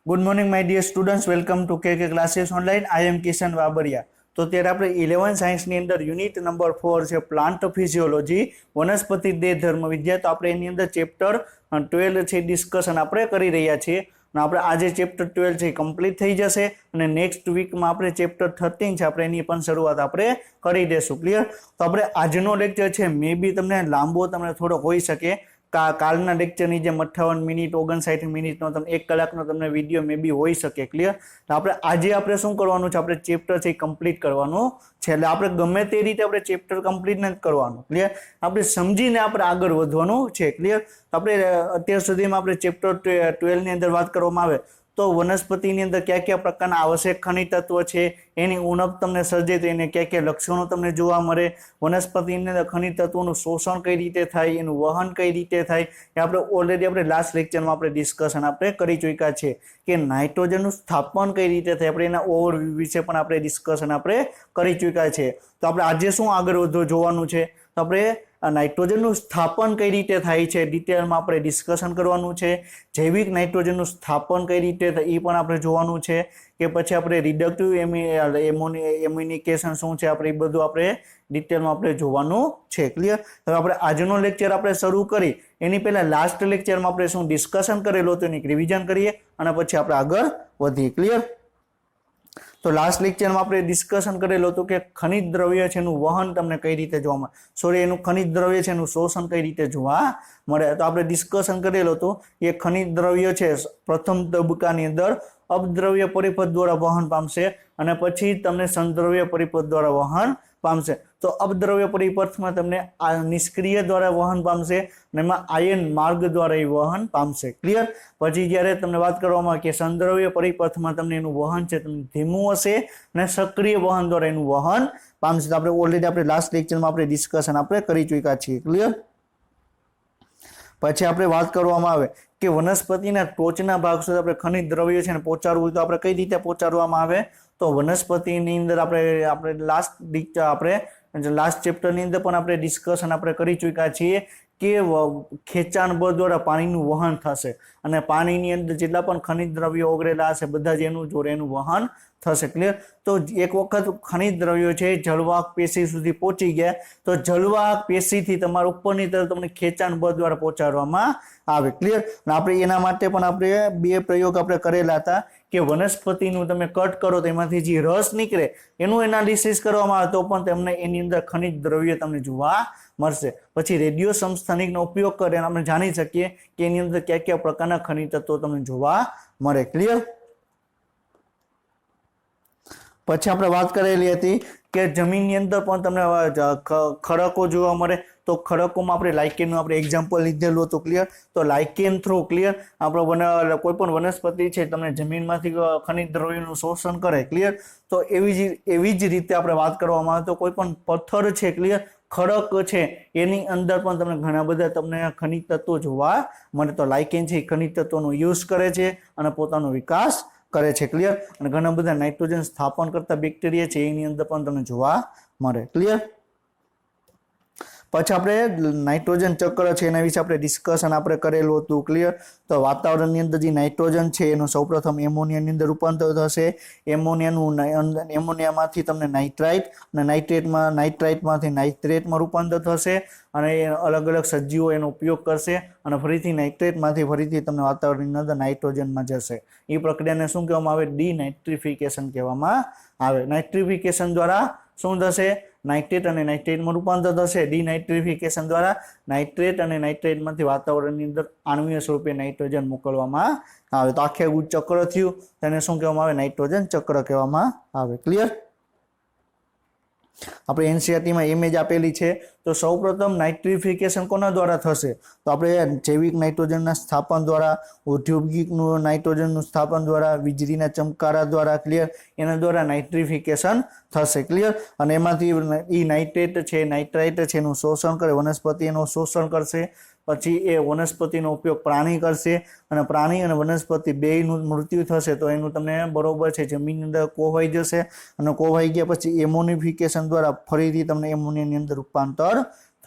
Good morning my dear students, welcome to K classes online. I am Kishan Babariya. તો ત્યારે આપણે 11 સાયન્સની અંદર યુનિટ નંબર 4 છે પ્લાન્ટ ફિઝિયોલોજી, વનસ્પતિ દેહ ધર્મ વિદ્યા. તો આપણે એની અંદર ચેપ્ટર 12 છે ડિસ્કશન આપણે કરી રહ્યા છીએ. અને આપણે આજે ચેપ્ટર 12 છે કમ્પ્લીટ થઈ જશે અને નેક્સ્ટ વીકમાં આપણે ચેપ્ટર 13 છે આપણે એની પણ શરૂઆત આપણે કરી દેશું. ક્લિયર? તો આપણે આજનો લેક્ચર છે મે બી તમને લાંબો તમને થોડો હોઈ શકે. કાલના લેક્ચરની જેમ 58 મિનિટ 59 મિનિટનો તમને 1 કલાકનો તમને વિડીયો મે બી હોઈ શકે. ક્લિયર? તો આપણે આજે આપણે શું કરવાનું છે, આપણે ચેપ્ટર છે કમ્પ્લીટ કરવાનું છે. એટલે આપણે ગમે તે રીતે આપણે ચેપ્ટર કમ્પ્લીટ નથી કરવાનું. ક્લિયર? આપણે સમજીને આપણે આગળ વધવાનું છે. ક્લિયર? તો આપણે અત્યાર સુધીમાં આપણે ચેપ્ટર 12 ની અંદર વાત કરવામાં આવે તો વનસ્પતિની અંદર કયા કયા પ્રકારના આવશ્યક ખનિજ તત્વો છે, એની ઉણપ તમને સર્જે તો એને કયા કયા લક્ષણો તમને જોવા મળે, વનસ્પતિની અંદર ખનિજ તત્વોનું શોષણ કઈ રીતે થાય, એનું વહન કઈ રીતે થાય, એ આપણે ઓલરેડી આપણે લાસ્ટ લેક્ચરમાં આપણે ડિસ્કશન આપણે કરી ચૂક્યા છે કે નાઇટ્રોજનનું સ્થાપન કઈ રીતે થાય, આપણે એના ઓવરવ્યૂ વિશે પણ આપણે ડિસ્કશન આપણે કરી ચૂક્યા છે. તો આપણે આજે શું આગળ વધુ જોવાનું છે, તો આપણે નાઇટ્રોજનનું સ્થાપન કઈ રીતે થાય છે ડિટેલમાં આપણે ડિસ્કશન કરવાનું છે. જૈવિક નાઇટ્રોજનનું સ્થાપન કઈ રીતે થાય એ પણ આપણે જોવાનું છે. કે પછી આપણે રિડક્ટિવ એમ્યુનિકેશન શું છે, આપણે એ બધું આપણે ડિટેલમાં આપણે જોવાનું છે. ક્લિયર? હવે આપણે આજનો લેક્ચર આપણે શરૂ કરી એની પહેલા લાસ્ટ લેક્ચરમાં આપણે શું ડિસ્કશન કરેલું હતું એની રિવિઝન કરીએ અને પછી આપણે આગળ વધીએ. ક્લિયર? તો લાસ્ટ લેક્ચરમાં આપણે ડિસ્કશન કરેલું હતું કે ખનિજ દ્રવ્ય છે એનું વહન તમને કઈ રીતે જોવા મળે, એનું ખનિજ દ્રવ્ય છે એનું શોષણ કઈ રીતે જોવા મળે. તો આપણે ડિસ્કશન કરેલું હતું એ ખનિજ દ્રવ્ય છે પ્રથમ તબક્કાની અંદર અપદ્રવ્ય પરિપથ દ્વારા વહન પામશે અને પછી તમને સંદ્રવ્ય પરિપથ દ્વારા વહન પામશે. તો અપદ્રવ્ય પરિપથમાં તમને નિષ્ક્રિય દ્વારા વહન પામશે અને એમાં આયન માર્ગ દ્વારા એ વહન પામશે. ક્લિયર? પછી જ્યારે તમને વાત કરવામાં આવે કે સંદ્રવ્ય પરિપથમાં તમને એનું વહન છે તમને ધીમું હશે અને સક્રિય વહન દ્વારા એનું વહન પામશે. તો આપણે ઓલરેડી આપણે લાસ્ટ લેક્ચરમાં આપણે ડિસ્કશન આપણે કરી ચૂક્યા છીએ. ક્લિયર? પછી આપણે વાત કરવામાં આવે કે વનસ્પતિના ટોચના ભાગ સુધી આપણે ખનિજ દ્રવ્ય છે ને પહોંચાડવું તો આપણે કઈ રીતે પહોંચાડવામાં આવે, તો વનસ્પતિની અંદર આપણે લાસ્ટ ચેપ્ટરની અંદર પણ આપણે ડિસ્કશન આપણે કરી ચૂક્યા છીએ કે ખેંચાણ બળ દ્વારા પાણીનું વહન થશે અને પાણીની અંદર જેટલા પણ ખનિજ દ્રવ્યો ઓગળેલા હશે બધા જ એનું જોડે એનું વહન થશે. ક્લિયર? તો એક વખત ખનિજ દ્રવ્યો છે જલવાહક પેશી સુધી પહોંચી ગયા તો જલવાહક પેશીથી તમારા ઉપરની તરફ તમને ખેંચાણ બળ દ્વારા પહોંચાડવામાં આવે. ક્લિયર? આપણે એના માટે પણ આપણે 2 પ્રયોગ આપણે કરેલા હતા કે વનસ્પતિનું તમે કટ કરો તો એમાંથી જે રસ નીકળે એનું એનાલિસિસ કરવામાં આવે તો પણ તમને એની અંદર ખનિજ દ્રવ્ય તમને જોવા મળશે. પછી રેડિયો સમસ્થાનિકનો ઉપયોગ કરીને આપણે જાણી શકીએ કે એની અંદર કયા કયા પ્રકારના ખનિજ તત્વો તમને જોવા મળે. ક્લિયર? પછી આપણે વાત કરેલી હતી કે જમીનની અંદર પણ તમને ખડકો જોવા મળે તો ખડકોમાં આપણે લાઇકેનનું આપણે એક્ઝામ્પલ લીધેલું હતું. ક્લિયર? તો લાઇકેન થ્રુ ક્લિયર આપણે કોઈ પણ વનસ્પતિ છે તમને જમીનમાંથી ખનિજ દ્રવ્યનું શોષણ કરે. ક્લિયર? તો એવી જ રીતે આપણે વાત કરવામાં આવે તો કોઈ પણ પથ્થર છે, ક્લિયર, ખડક છે એની અંદર પણ તમને ઘણા બધા તમને ખનિજ તત્વો જોવા મળે. તો લાઇકેન છે ખનિજ તત્વોનો યુઝ કરે છે અને પોતાનો વિકાસ કરે છે. ક્લિયર? અને ઘણા બધા નાઇટ્રોજન સ્થાપન કરતા બેક્ટેરિયા છે એની અંદર પણ તમને જોવા મળે. ક્લિયર? પછી આપણે નાઇટ્રોજન ચક્ર છે એના વિશે આપણે ડિસ્કશન આપણે કરેલું હતું. ક્લિયર? તો વાતાવરણની અંદર જે નાઇટ્રોજન છે એનું સૌપ્રથમ એમોનિયાની અંદર રૂપાંતર થશે. એમોનિયામાંથી તમને નાઇટ્રાઇટ અને નાઇટ્રાઇટમાંથી નાઇટ્રેટમાં રૂપાંતર થશે અને અલગ અલગ સજીવો એનો ઉપયોગ કરશે અને ફરીથી નાઇટ્રેટમાંથી ફરીથી તમને વાતાવરણની અંદર નાઇટ્રોજનમાં જશે. એ પ્રક્રિયાને શું કહેવામાં આવે? ડીનાઇટ્રિફિકેશન કહેવામાં આવે. નાઇટ્રિફિકેશન દ્વારા શું થશે? નાઇટ્રેટ અને નાઇટ્રેટમાં રૂપાંતર થશે. ડીનાઇટ્રિફિકેશન દ્વારા નાઇટ્રેટ અને નાઇટ્રેટમાંથી વાતાવરણની અંદર આણ્વીય સ્વરૂપે નાઇટ્રોજન મોકલવામાં આવે. તો આખે ચક્ર થયું તેને શું કહેવામાં આવે? નાઇટ્રોજન ચક્ર કહેવામાં આવે. ક્લિયર? આપણે એનસીઈઆરટીમાં ઇમેજ આપેલી છે. તો સૌપ્રથમ નાઇટ્રિફિકેશન કોના દ્વારા થશે? તો આપણે જૈવિક નાઇટ્રોજનના સ્થાપન દ્વારા, ઔદ્યોગિક નાઇટ્રોજનનું સ્થાપન દ્વારા, વીજળીના ચમકારા દ્વારા. ક્લિયર? એના દ્વારા નાઇટ્રિફિકેશન થશે. ક્લિયર? અને એમાંથી એ નાઇટ્રેટ છે નાઇટ્રાઇટ છે એનું શોષણ કરે, વનસ્પતિ એનું શોષણ કરશે. પછી એ વનસ્પતિનો ઉપયોગ પ્રાણી કરશે અને પ્રાણી અને વનસ્પતિ બેયનું મૃત્યુ થશે તો એનું તમને બરોબર છે જમીનની અંદર કોહવાઈ જશે અને કોહવાઈ ગયા પછી એમોનિફિકેશન દ્વારા ફરીથી તમને એમોનિયાની અંદર રૂપાંતર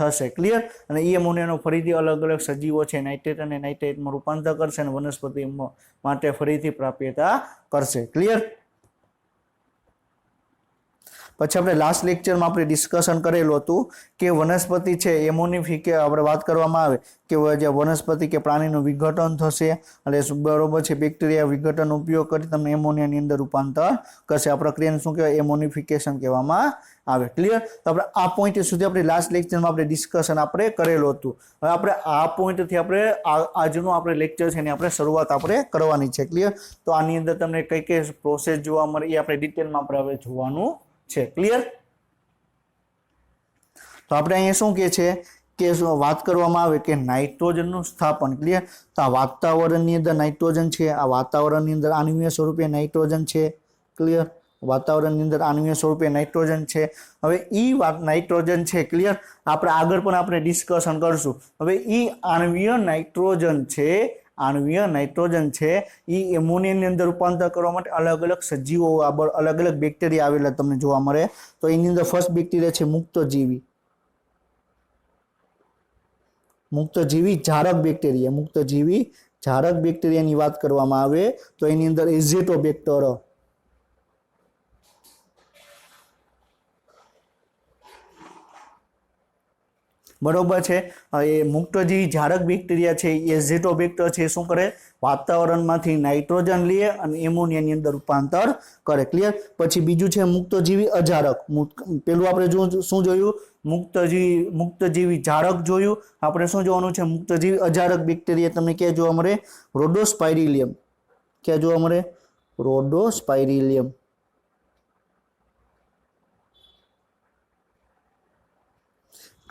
થશે. ક્લિયર? અને એ એમોનિયાનો ફરીથી અલગ અલગ સજીવો છે નાઇટ્રેટ અને નાઇટ્રેટમાં રૂપાંતર કરશે અને વનસ્પતિ માટે ફરીથી પ્રાપ્યતા કરશે. ક્લિયર? પછી આપણે લાસ્ટ લેક્ચરમાં આપણે ડિસ્કશન કરેલું હતું કે વનસ્પતિ છે એમોનિફિકે આપણે વાત કરવામાં આવે કે જે વનસ્પતિ કે પ્રાણીનું વિઘટન થશે એટલે બરોબર છે બેક્ટેરિયા વિઘટનનો ઉપયોગ કરી તમને એમોનિયાની અંદર રૂપાંતર કરશે. આ પ્રક્રિયાને શું કહેવાય? એમોનિફિકેશન કહેવામાં આવે. ક્લિયર? તો આપણે આ પોઈન્ટ સુધી આપણે લાસ્ટ લેક્ચરમાં આપણે ડિસ્કશન આપણે કરેલું હતું. હવે આપણે આ પોઈન્ટથી આપણે આજનું આપણે લેક્ચર છે એની આપણે શરૂઆત આપણે કરવાની છે. ક્લિયર? તો આની અંદર તમને કઈ કઈ પ્રોસેસ જોવા મળે એ આપણે ડિટેલમાં આપણે હવે જોવાનું છે. ક્લિયર? તો આપણે અહીંયા શું કહે છે કે વાત કરવામાં આવે કે નાઇટ્રોજનનું સ્થાપન. ક્લિયર? તો આ વાતાવરણની અંદર નાઇટ્રોજન છે, આ વાતાવરણની અંદર આણ્વીય સ્વરૂપે નાઇટ્રોજન છે. ક્લિયર? વાતાવરણની અંદર આણ્વીય સ્વરૂપે નાઇટ્રોજન છે. હવે ઈ નાઇટ્રોજન છે. ક્લિયર? આપણે આગળ પણ આપણે ડિસ્કશન કરશું. હવે ઈ આણ્વીય નાઇટ્રોજન છે, આણ્વીય નાઇટ્રોજન છે એ એમોનિયાની અંદર રૂપાંતર કરવા માટે અલગ અલગ સજીવો અલગ અલગ બેક્ટેરિયા આવેલા તમને જોવા મળે. તો એની અંદર ફર્સ્ટ બેક્ટેરિયા છે મુક્તજીવી, મુક્તજીવી જારક બેક્ટેરિયા. મુક્તજીવી જારક બેક્ટેરિયાની વાત કરવામાં આવે તો એની અંદર એઝેટોબેક્ટર, બરોબર છે. એ મુક્તજીવી જારક બેક્ટેરિયા છે એઝેટોબેક્ટર છે શું કરે? વાતાવરણમાંથી નાઇટ્રોજન લે અને એમોનિયાની અંદર રૂપાંતર કરે. ક્લિયર? પછી બીજું છે મુક્તજીવી અજારક. પેલું આપણે શું જોયું? મુક્તજીવી જારક જોયું. આપણે શું જોવાનું છે? મુક્તજીવી અજારક બેક્ટેરિયા તમને ક્યાં જોવા મળે? રોડોસ્પાઇરિલિયમ. ક્યાં જોવા મળે? રોડોસ્પાઇરિલિયમ.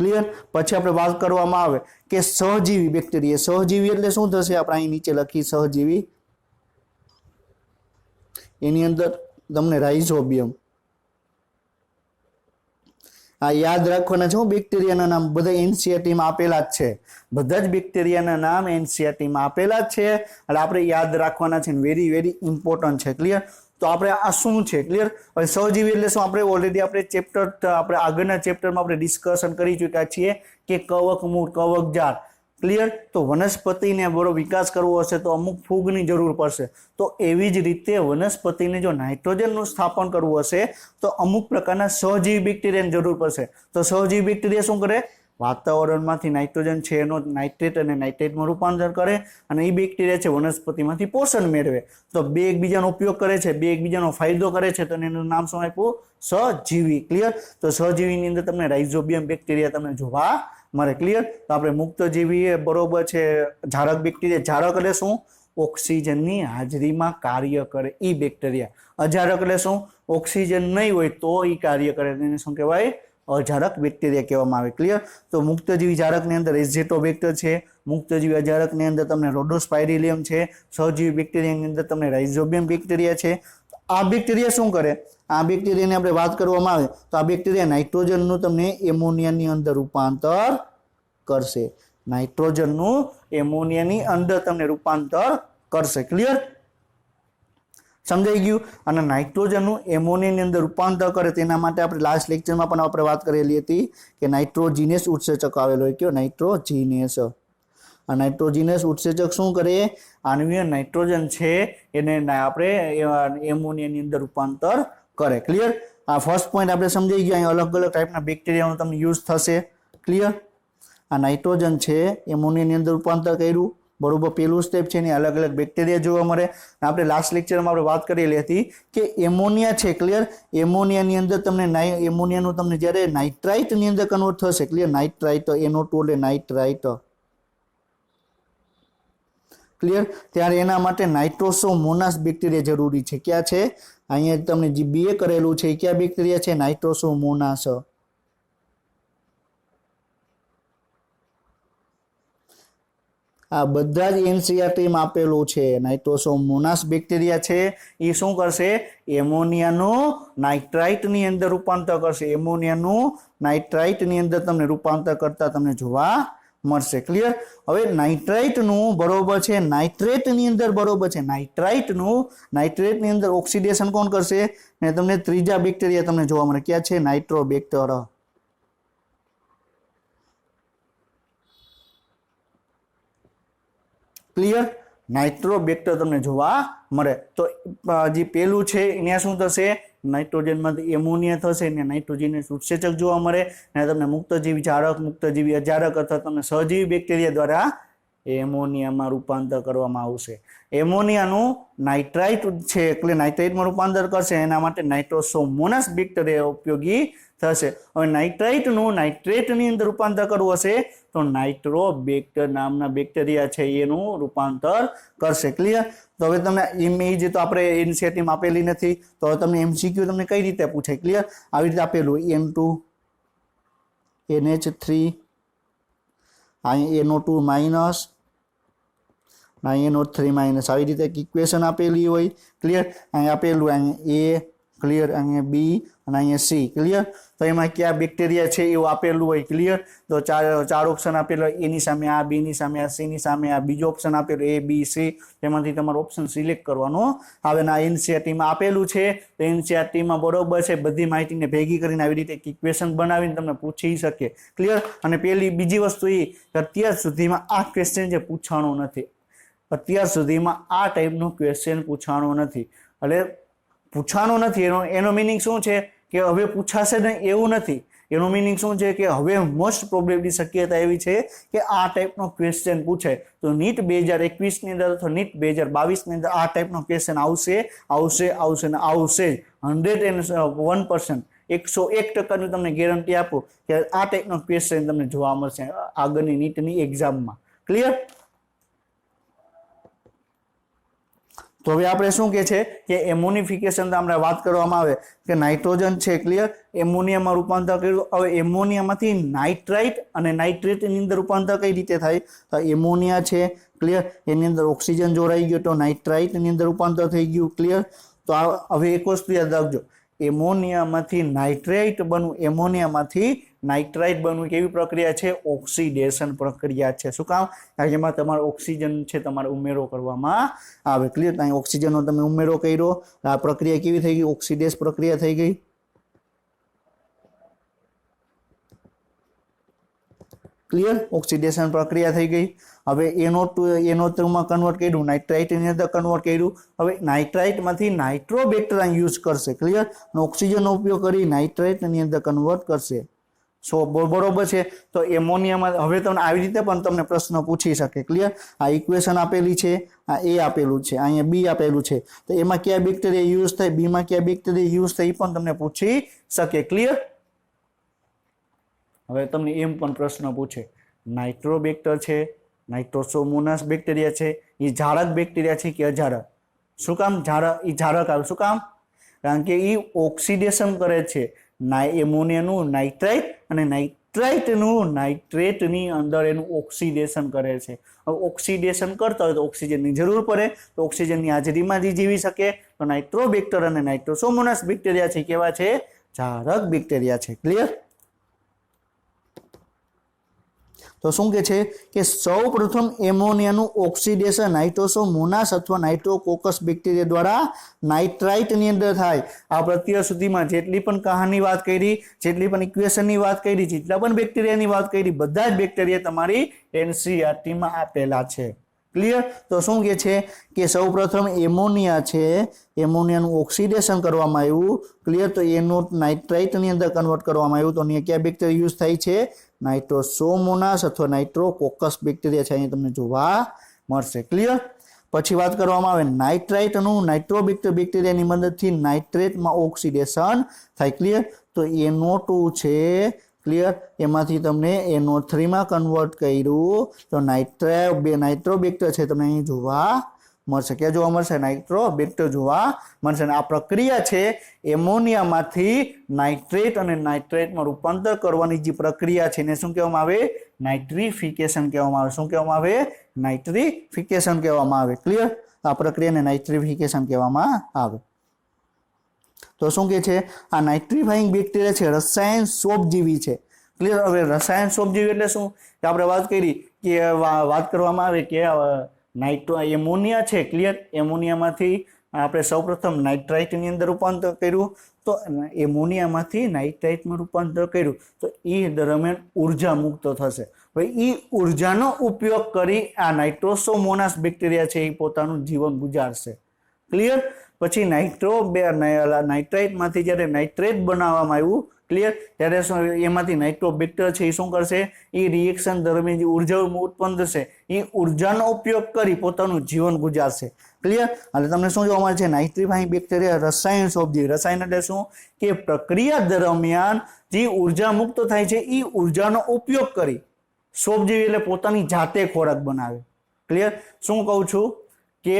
ક્લિયર? પછી આપણે વાત કરવામાં આવે કે સહજીવી બેક્ટેરિયા. સહજીવી એટલે શું થશે? આપણે અહીં નીચે લખી સહજીવી. એની અંદર તમને રાઇઝોબિયમ. આ યાદ રાખવાના છે. બેક્ટેરિયાના નામ બધા એનસીઈઆરટીમાં આપેલા જ છે. બધા જ બેક્ટેરિયાના નામ એનસીઈઆરટીમાં આપેલા જ છે એટલે આપણે યાદ રાખવાના છે. વેરી વેરી ઇમ્પોર્ટન્ટ છે. ક્લિયર? તો આપણે આ શું છે? ક્લિયર? હવે સહજીવી એટલે શું? આપણે ઓલરેડી આપણે ચેપ્ટર આપણે આગળના ચેપ્ટરમાં આપણે ડિસ્કશન કરી ચૂક્યા છીએ કે કવક મૂળ, કવક ઝાડ. ક્લિયર? તો વનસ્પતિને બરો વિકાસ કરવો હશે તો અમુક ફૂગની જરૂર પડશે. તો એવી જ રીતે વનસ્પતિને જો નાઇટ્રોજનનું સ્થાપન કરવું હશે તો અમુક પ્રકારના સહજીવી બેક્ટેરિયાની જરૂર પડશે. તો સહજીવી બેક્ટેરિયા શું કરે? વાતાવરણમાંથી નાઇટ્રોજન છે એનો નાઇટ્રેટ અને નાઇટ્રેટમાં રૂપાંતર કરે અને એ બેક્ટેરિયા છે વનસ્પતિમાંથી પોષણ મેળવે. તો બે એકબીજાનો ઉપયોગ કરે છે, બે એકબીજાનો ફાયદો કરે છે. તો એનું નામ શું આપ્યું? સહજીવી. ક્લિયર? તો સહજીવીની અંદર તમને રાઇઝોબિયમ બેક્ટેરિયા તમને જોવા મળે. ક્લિયર? તો આપણે મુક્તજીવી બરોબર છે જારક બેક્ટેરિયા. જારક એટલે શું? ઓક્સિજનની હાજરીમાં કાર્ય કરે એ બેક્ટેરિયા. અજારક એટલે શું? ઓક્સિજન નહીં હોય તો એ કાર્ય કરે. એને શું કહેવાય? અજારક બેક્ટેરિયા કહેવામાં આવે. ક્લિયર? તો મુક્તજીવી જારકની અંદર એઝેટોબેક્ટર છે, મુક્તજીવી અજારકની અંદર તમને રોડોસ્પાઇરિલિયમ છે, સહજીવી બેક્ટેરિયાની અંદર તમને રાઇઝોબિયમ બેક્ટેરિયા છે. આ બેક્ટેરિયા શું કરે? આ બેક્ટેરિયાની આપણે વાત કરવામાં આવે તો આ બેક્ટેરિયા નાઇટ્રોજનનું તમને એમોનિયાની અંદર રૂપાંતર કરશે. નાઇટ્રોજનનું એમોનિયાની અંદર તમને રૂપાંતર કરશે. ક્લિયર? સમજાઈ ગયું? અને નાઇટ્રોજનનું એમોનિયાની અંદર રૂપાંતર કરે તેના માટે આપણે લાસ્ટ લેક્ચરમાં પણ આપણે વાત કરેલી હતી કે નાઇટ્રોજીનેસ ઉત્સેચક આવેલો હોય. કયો? નાઇટ્રોજીનેસ. આ નાઇટ્રોજીનેસ ઉત્સેચક શું કરે? આણ્વીય નાઇટ્રોજન છે એને આપણે એમોનિયાની અંદર રૂપાંતર કરે. ક્લિયર? આ ફર્સ્ટ પોઈન્ટ આપણે સમજાઈ ગયા. અહીં અલગ અલગ ટાઈપના બેક્ટેરિયાનો તમને યુઝ થશે. ક્લિયર? આ નાઇટ્રોજન છે એમોનિયાની અંદર રૂપાંતર કર્યું. બરોબર? પેલું સ્ટેપ છે ને અલગ અલગ બેક્ટેરિયા જોવા મળે. આપણે લાસ્ટ લેક્ચરમાં આપણે વાત કરેલી હતી કે એમોનિયા છે. ક્લિયર? એમોનિયાની અંદર તમને એમોનિયાનું તમને જ્યારે નાઇટ્રાઇટની અંદર કન્વર્ટ થશે. ક્લિયર? નાઇટ્રાઇટ NO2 એટલે નાઇટ્રાઇટ. ક્લિયર? ત્યારે એના માટે નાઇટ્રોસોમોનાસ બેક્ટેરિયા જરૂરી છે. ક્યાં છે? અહીંયા તમને જે BA કરેલું છે ક્યાં બેક્ટેરિયા છે? નાઇટ્રોસોમોનાસ. આ બધા જ એનસીઈઆરટીમાં આપેલું છે. નાઇટ્રોસોમોનાસ બેક્ટેરિયા છે એ શું કરશે? એમોનિયાનું નાઇટ્રાઇટની અંદર રૂપાંતર કરશે. એમોનિયાનું નાઇટ્રાઇટની અંદર તમને રૂપાંતર કરતા તમને જોવા મળશે. ક્લિયર? હવે નાઇટ્રાઇટનું બરોબર છે નાઇટ્રેટની અંદર બરોબર છે નાઇટ્રેટની અંદર ઓક્સિડેશન કોણ કરશે? ને તમને ત્રીજા બેક્ટેરિયા તમને જોવા મળે. ક્યાં છે? નાઇટ્રોબેક્ટર. ક્લિયર, નાઇટ્રોબેક્ટર તમને જોવા મળે. તો જે પેલું છે એને શું થશે, નાઇટ્રોજનમાંથી એમોનિયા થશે અને નાઇટ્રોજનને ઉત્સેચક જોવા મળે અને તમને મુક્તજીવી જારક, મુક્તજીવી અજારક અથવા તમને સહજીવી બેક્ટેરિયા દ્વારા એમોનિયામાં રૂપાંતર કરવામાં આવશે. એમોનિયાનું નાઇટ્રાઇટ છે એટલે નાઇટ્રાઇટમાં રૂપાંતર કરશે, એના માટે નાઇટ્રોસોમોનાસ બેક્ટેરિયા ઉપયોગી થશે. હવે નાઇટ્રાઇટનું નાઇટ્રેટની અંદર રૂપાંતર કરવું હશે તો નાઇટ્રોબેક્ટર નામના બેક્ટેરિયા છે એનું રૂપાંતર કરશે. ક્લિયર. તો હવે તમને ઇમેજ તો આપણે એનસીઈઆરટીમાં આપેલી નથી, તો હવે તમને એમસીક્યુ તમને કઈ રીતે પૂછાય. ક્લિયર. આવી રીતે આપેલું N2 NH3 અહીં NO2 માઇનસ અહીં NO3 માઇનસ આવી રીતે ઇક્વેશન આપેલી હોય. ક્લિયર. અહીં આપેલું અહીં A, ક્લિયર, અહીંયા B અને અહીંયા C. ક્લિયર. તો એમાં કયા બેક્ટેરિયા છે એવું આપેલું હોય. ક્લિયર. તો ચાર ઓપ્શન આપેલો હોય, એની સામે આ, B ની સામે આ, C ની સામે આ, બીજો ઓપ્શન આપેલો A, B, C. તેમાંથી તમારો ઓપ્શન સિલેક્ટ કરવાનો આવે. ના એનસીઈઆરટીમાં આપેલું છે તો એનસીઈઆરટીમાં બરોબર છે, બધી માહિતીને ભેગી કરીને આવી રીતે ઇક્વેશન બનાવીને તમને પૂછી શકે. ક્લિયર. અને બીજી વસ્તુ એ અત્યાર સુધીમાં આ ક્વેશ્ચન જે પૂછાણો નથી, અત્યાર સુધીમાં આ ટાઈપનો ક્વેશ્ચન પૂછાણો નથી. એટલે પૂછાણો નથી એનો મિનિંગ શું છે કે હવે પૂછાશે નહીં એવું નથી. એનો મિનિંગ શું છે કે હવે મોસ્ટ પ્રોબેબલી શક્યતા એવી છે કે આ ટાઈપનો ક્વેશ્ચન પૂછાય. તો નીટ 2021ની અંદર અથવા નીટ 2022ની અંદર આ ટાઈપનો ક્વેશ્ચન આવશે ને આવશે 101%, 101% તમને ગેરંટી આપું કે આ ટાઈપનો ક્વેશ્ચન તમને જોવા મળશે આગળની નીટની એક્ઝામમાં. ક્લિયર. તો હવે આપણે શું કે છે કે એમોનિફિકેશન આપણે વાત કરવામાં આવે કે નાઇટ્રોજન છે, ક્લિયર, એમોનિયામાં રૂપાંતર કર્યું. હવે એમોનિયામાંથી નાઇટ્રાઇટ અને નાઇટ્રેટની અંદર રૂપાંતર કઈ રીતે થાય, તો એમોનિયા છે, ક્લિયર, એની અંદર ઓક્સિજન જોડાઈ ગયો તો નાઇટ્રાઇટની અંદર રૂપાંતર થઈ ગયું. ક્લિયર. તો હવે એક વસ્તુ યાદ રાખજો, એમોનિયામાંથી નાઇટ્રેટ બનવું, એમોનિયામાંથી નાઇટ્રાઇટ બનવું કેવી પ્રક્રિયા છે, ઓક્સિડેશન પ્રક્રિયા છે. શું કામ, કારણ કે એમાં તમારો ઓક્સિજન છે તમારે ઉમેરો કરવામાં આવે. ક્લિયર. ત્યાં ઓક્સિજનનો તમે ઉમેરો કર્યો, આ પ્રક્રિયા કેવી થઈ ગઈ, ઓક્સિડેશ પ્રક્રિયા થઈ ગઈ. ક્લિયર. ઓક્સિડેશન પ્રક્રિયા થઈ ગઈ. હવે NO2 માં કન્વર્ટ કર્યું, નાઇટ્રાઇટની અંદર કન્વર્ટ કર્યું. હવે નાઇટ્રાઇટમાંથી નાઇટ્રોબેક્ટર યુઝ કરશે. ક્લિયર. અને ઓક્સિજનનો ઉપયોગ કરી નાઇટ્રાઇટની અંદર કન્વર્ટ કરશે. બરોબર છે. તો એમોનિયામાં હવે તમને આવી રીતે પણ તમને પ્રશ્ન પૂછી શકે. ક્લિયર. આ ઇક્વેશન આપેલી છે, આ A આપેલું છે, અહીંયા B આપેલું છે. તો એમાં કયા બેક્ટેરિયા યુઝ થાય, B માં કયા બેક્ટેરિયા યુઝ થાય એ પણ તમને પૂછી શકે. ક્લિયર. હવે તમને એમ પણ પ્રશ્ન પૂછે, નાઇટ્રોબેક્ટર છે, નાઇટ્રોસોમોનાસ બેક્ટેરિયા છે, એ જારક બેક્ટેરિયા છે કે અજારક. શું કામ એ જારક આવે, શું કામ, કારણ કે એ ઓક્સિડેશન કરે છે એમોનિયાનું નાઇટ્રાઇટ અને નાઇટ્રાઇટનું નાઇટ્રેટની અંદર એનું ઓક્સિડેશન કરે છે. હવે ઓક્સિડેશન કરતા હોય તો ઓક્સિજનની જરૂર પડે, તો ઓક્સિજનની હાજરીમાં જ જીવી શકે. તો નાઇટ્રોબેક્ટર અને નાઇટ્રોસોમોનાસ બેક્ટેરિયા છે કેવા છે, જારક બેક્ટેરિયા છે. ક્લિયર. તો શું કે છે કે સૌ પ્રથમ એમોનિયાનું ઓક્સિડેશન નાઇટ્રોસોમોનાસ અથવા નાઇટ્રોકોકસ બેક્ટેરિયા દ્વારા નાઇટ્રાઇટની અંદર થાય. આપણે અત્યાર સુધીમાં જેટલી પણ કહાની વાત કરી, જેટલી પણ ઇક્વેશનની વાત કરી, જેટલા પણ બેક્ટેરિયાની વાત કરી, બધા જ બેક્ટેરિયા તમારી એનસીઈઆરટીમાં આપેલા છે. ક્લિયર. તો શું કે છે કે સૌ પ્રથમ એમોનિયા છે, એમોનિયાનું ઓક્સિડેશન કરવામાં આવ્યું. ક્લિયર. તો એનું નાઇટ્રાઇટની અંદર કન્વર્ટ કરવામાં આવ્યું. તો અહીંયા કયા બેક્ટેરિયા યુઝ થાય છે, નાઇટ્રોસોમોનાસ અથવા નાઇટ્રોકોકસ બેક્ટેરિયા છે અહીંયા તમને જોવા મળશે. ક્લિયર. પછી વાત કરવામાં આવે નાઇટ્રાઇટનું નાઇટ્રોબેક્ટર બેક્ટેરિયાની મદદથી નાઇટ્રેટમાં ઓક્સિડેશન થાય. ક્લિયર. તો NO2 છે, ક્લિયર, એમાંથી તમને NO3 માં કન્વર્ટ કર્યું તો નાઇટ્રોબેક્ટર છે તમને અહીં જોવા મળશે. ક્યાં જોવા મળશે, નાઇટ્રોબેક્ટર જોવા મળશે. અને આ પ્રક્રિયા છે એમોનિયામાંથી નાઇટ્રેટ અને નાઇટ્રેટમાં રૂપાંતર કરવાની જે પ્રક્રિયા છે એને શું કહેવામાં આવે, નાઇટ્રિફિકેશન કહેવામાં આવે. શું કહેવામાં આવે, નાઇટ્રિફિકેશન કહેવામાં આવે. ક્લિયર. આ પ્રક્રિયાને નાઇટ્રિફિકેશન કહેવામાં આવે. તો શું કે છે, આ નાઇટ્રીફાઈંગ બેક્ટેરિયા છે રસાયણ સોપજીવી છે. ક્લિયર. હવે રસાયણ સોપજીવી એટલે શું, કે આપણે વાત કરી કે વાત કરવામાં આવે કે એમોનિયા છે, ક્લિયર, એમોનિયામાંથી આપણે સૌપ્રથમ નાઇટ્રાઇટની અંદર રૂપાંતર કર્યું. તો એમોનિયામાંથી નાઇટ્રેટમાં રૂપાંતર કર્યું તો એ દરમિયાન ઉર્જા મુક્ત થશે. હવે એ ઉર્જાનો ઉપયોગ કરી આ નાઇટ્રોસોમોનાસ બેક્ટેરિયા છે એ પોતાનું જીવન ગુજારશે. ક્લિયર. પછી નાઇટ્રાઇટમાંથી જ્યારે નાઇટ્રેટ બનાવવામાં આવ્યું, ક્લિયર, ત્યારે એમાંથી નાઇટ્રોબેક્ટર છે એ શું કરશે, એ રિએક્શન દરમિયાન જે ઉર્જા ઉત્પન્ન થશે એ ઉર્જાનો ઉપયોગ કરી પોતાનું જીવન ગુજારશે. ક્લિયર. અને તમને શું જોવા મળે છે, નાઇટ્રીફાઇંગ બેક્ટેરિયા રસાયણ સોપજીવી. રસાયણ એટલે શું કે પ્રક્રિયા દરમિયાન જે ઉર્જા મુક્ત થાય છે એ ઉર્જાનો ઉપયોગ કરી સોપજીવી એટલે પોતાની જાતે ખોરાક બનાવે. ક્લિયર. શું કહું છું કે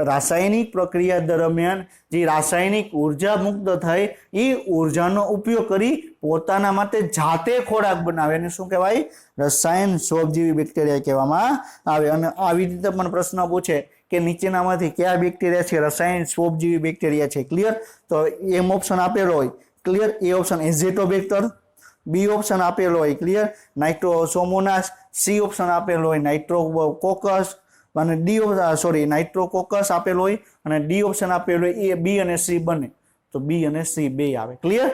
રાસાયણિક પ્રક્રિયા દરમિયાન જે રાસાયણિક ઉર્જા મુક્ત થાય એ ઉર્જાનો ઉપયોગ કરી પોતાના માટે જાતે ખોરાક બનાવે અને શું કહેવાય, રસાયણ સોપજીવી બેક્ટેરિયા કહેવામાં આવે. અને આવી રીતે પણ પ્રશ્ન પૂછે કે નીચેનામાંથી કયા બેક્ટેરિયા છે રસાયણ સોપજીવી બેક્ટેરિયા છે. ક્લિયર. તો એમ ઓપ્શન આપેલો હોય, ક્લિયર, એ ઓપ્શન એઝેટોબેક્ટર, બી ઓપ્શન આપેલો હોય, ક્લિયર, નાઇટ્રોસોમોનાસ, સી ઓપ્શન આપેલો હોય નાઇટ્રોકોકસ અને નાઇટ્રોકોકસ આપેલો હોય અને ડી ઓપ્શન આપેલો હોય. એ બી અને સી બને તો બી અને સી બે આવે. ક્લિયર.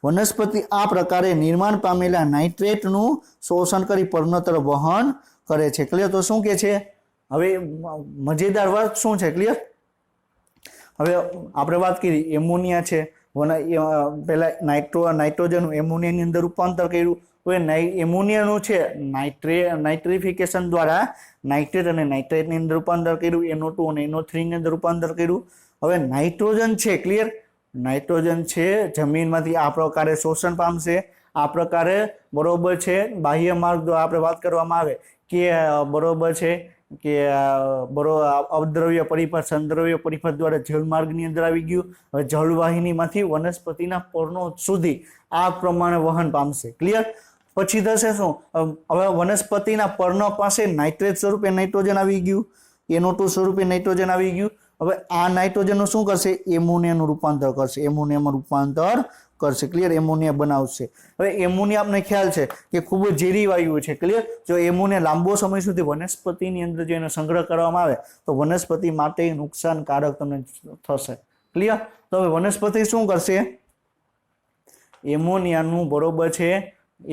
વનસ્પતિ આ પ્રકારે નિર્માણ પામેલા નાઇટ્રેટનું શોષણ કરી પર્ણ તરફ વહન કરે છે. ક્લિયર. તો શું કે છે, હવે મજેદાર વાત શું છે, ક્લિયર. હવે આપણે વાત કરી એમોનિયા છે, પહેલા નાઇટ્રોજન એમોનિયાની અંદર રૂપાંતર કર્યું. હવે એમોનિયાનું છે નાઇટ્રિફિકેશન દ્વારા નાઇટ્રેટ અને નાઇટ્રેટની અંદર રૂપાંતર કર્યું, NO2 અને NO3 ની અંદર રૂપાંતર કર્યું. હવે નાઇટ્રોજન છે, ક્લિયર, નાઇટ્રોજન છે જમીનમાંથી આ પ્રકારે શોષણ પામશે. આ પ્રકારે બરોબર છે બાહ્ય માર્ગ દ્વારા આપણે વાત કરવામાં આવે કે બરોબર છે કે અદ્રવ્ય પરિપથ સંદ્રવ્ય પરિપથ દ્વારા જળમાર્ગની અંદર આવી ગયું. હવે જળવાહિનીમાંથી વનસ્પતિના પર્ણો સુધી આ પ્રમાણે વહન પામશે. ક્લિયર. પછી થશે શું, હવે વનસ્પતિના પર્ણો પાસે નાઇટ્રેટ સ્વરૂપે નાઇટ્રોજન આવી ગયું, NO2 સ્વરૂપે નાઇટ્રોજન આવી ગયું. હવે આ નાઇટ્રોજનનું શું કરશે, એમોનિયાનું રૂપાંતર કરશે, એમોનિયામાં રૂપાંતર કરશે. ક્લિયર. એમોનિયા બનાવશે. હવે એમોનિયા આપણે ખ્યાલ છે કે ખૂબ જ ઝેરી વાયુ છે. ક્લિયર. જો એમોનિયા લાંબો સમય સુધી વનસ્પતિની અંદર જો એનો સંગ્રહ કરવામાં આવે તો વનસ્પતિ માટે નુકસાનકારક તમને થશે. ક્લિયર. તો હવે વનસ્પતિ શું કરશે, એમોનિયાનું બરોબર છે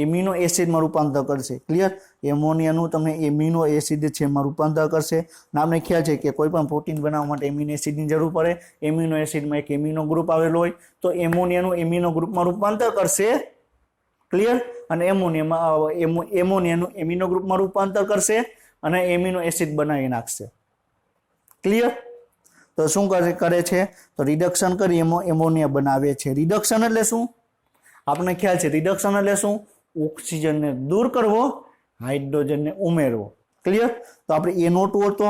એમિનો એસિડમાં રૂપાંતર કરશે. ક્લિયર. એમોનિયાનું તમને એમિનો એસિડ છે એમાં રૂપાંતર કરશે. નામને ખ્યાલ છે કે કોઈ પણ પ્રોટીન બનાવવા માટે એમિનો એસિડની જરૂર પડે. એમિનો એસિડમાં એક એમિનો ગ્રુપ આવેલો હોય તો એમોનિયાનું એમિનો ગ્રુપમાં રૂપાંતર કરશે. ક્લિયર. અને એમોનિયાનું એમિનો ગ્રુપમાં રૂપાંતર કરશે અને એમિનો એસિડ બનાવી નાખશે. ક્લિયર. તો શું કરે છે, તો રિડક્શન કરી એમોનિયા બનાવે છે. રિડક્શન એટલે શું આપણને ખ્યાલ છે, રિડક્શન એટલે શું, ઓક્સિજનને દૂર કરવો, હાઇડ્રોજનને ઉમેરવો. ક્લિયર. તો આપણે NO2 હતો,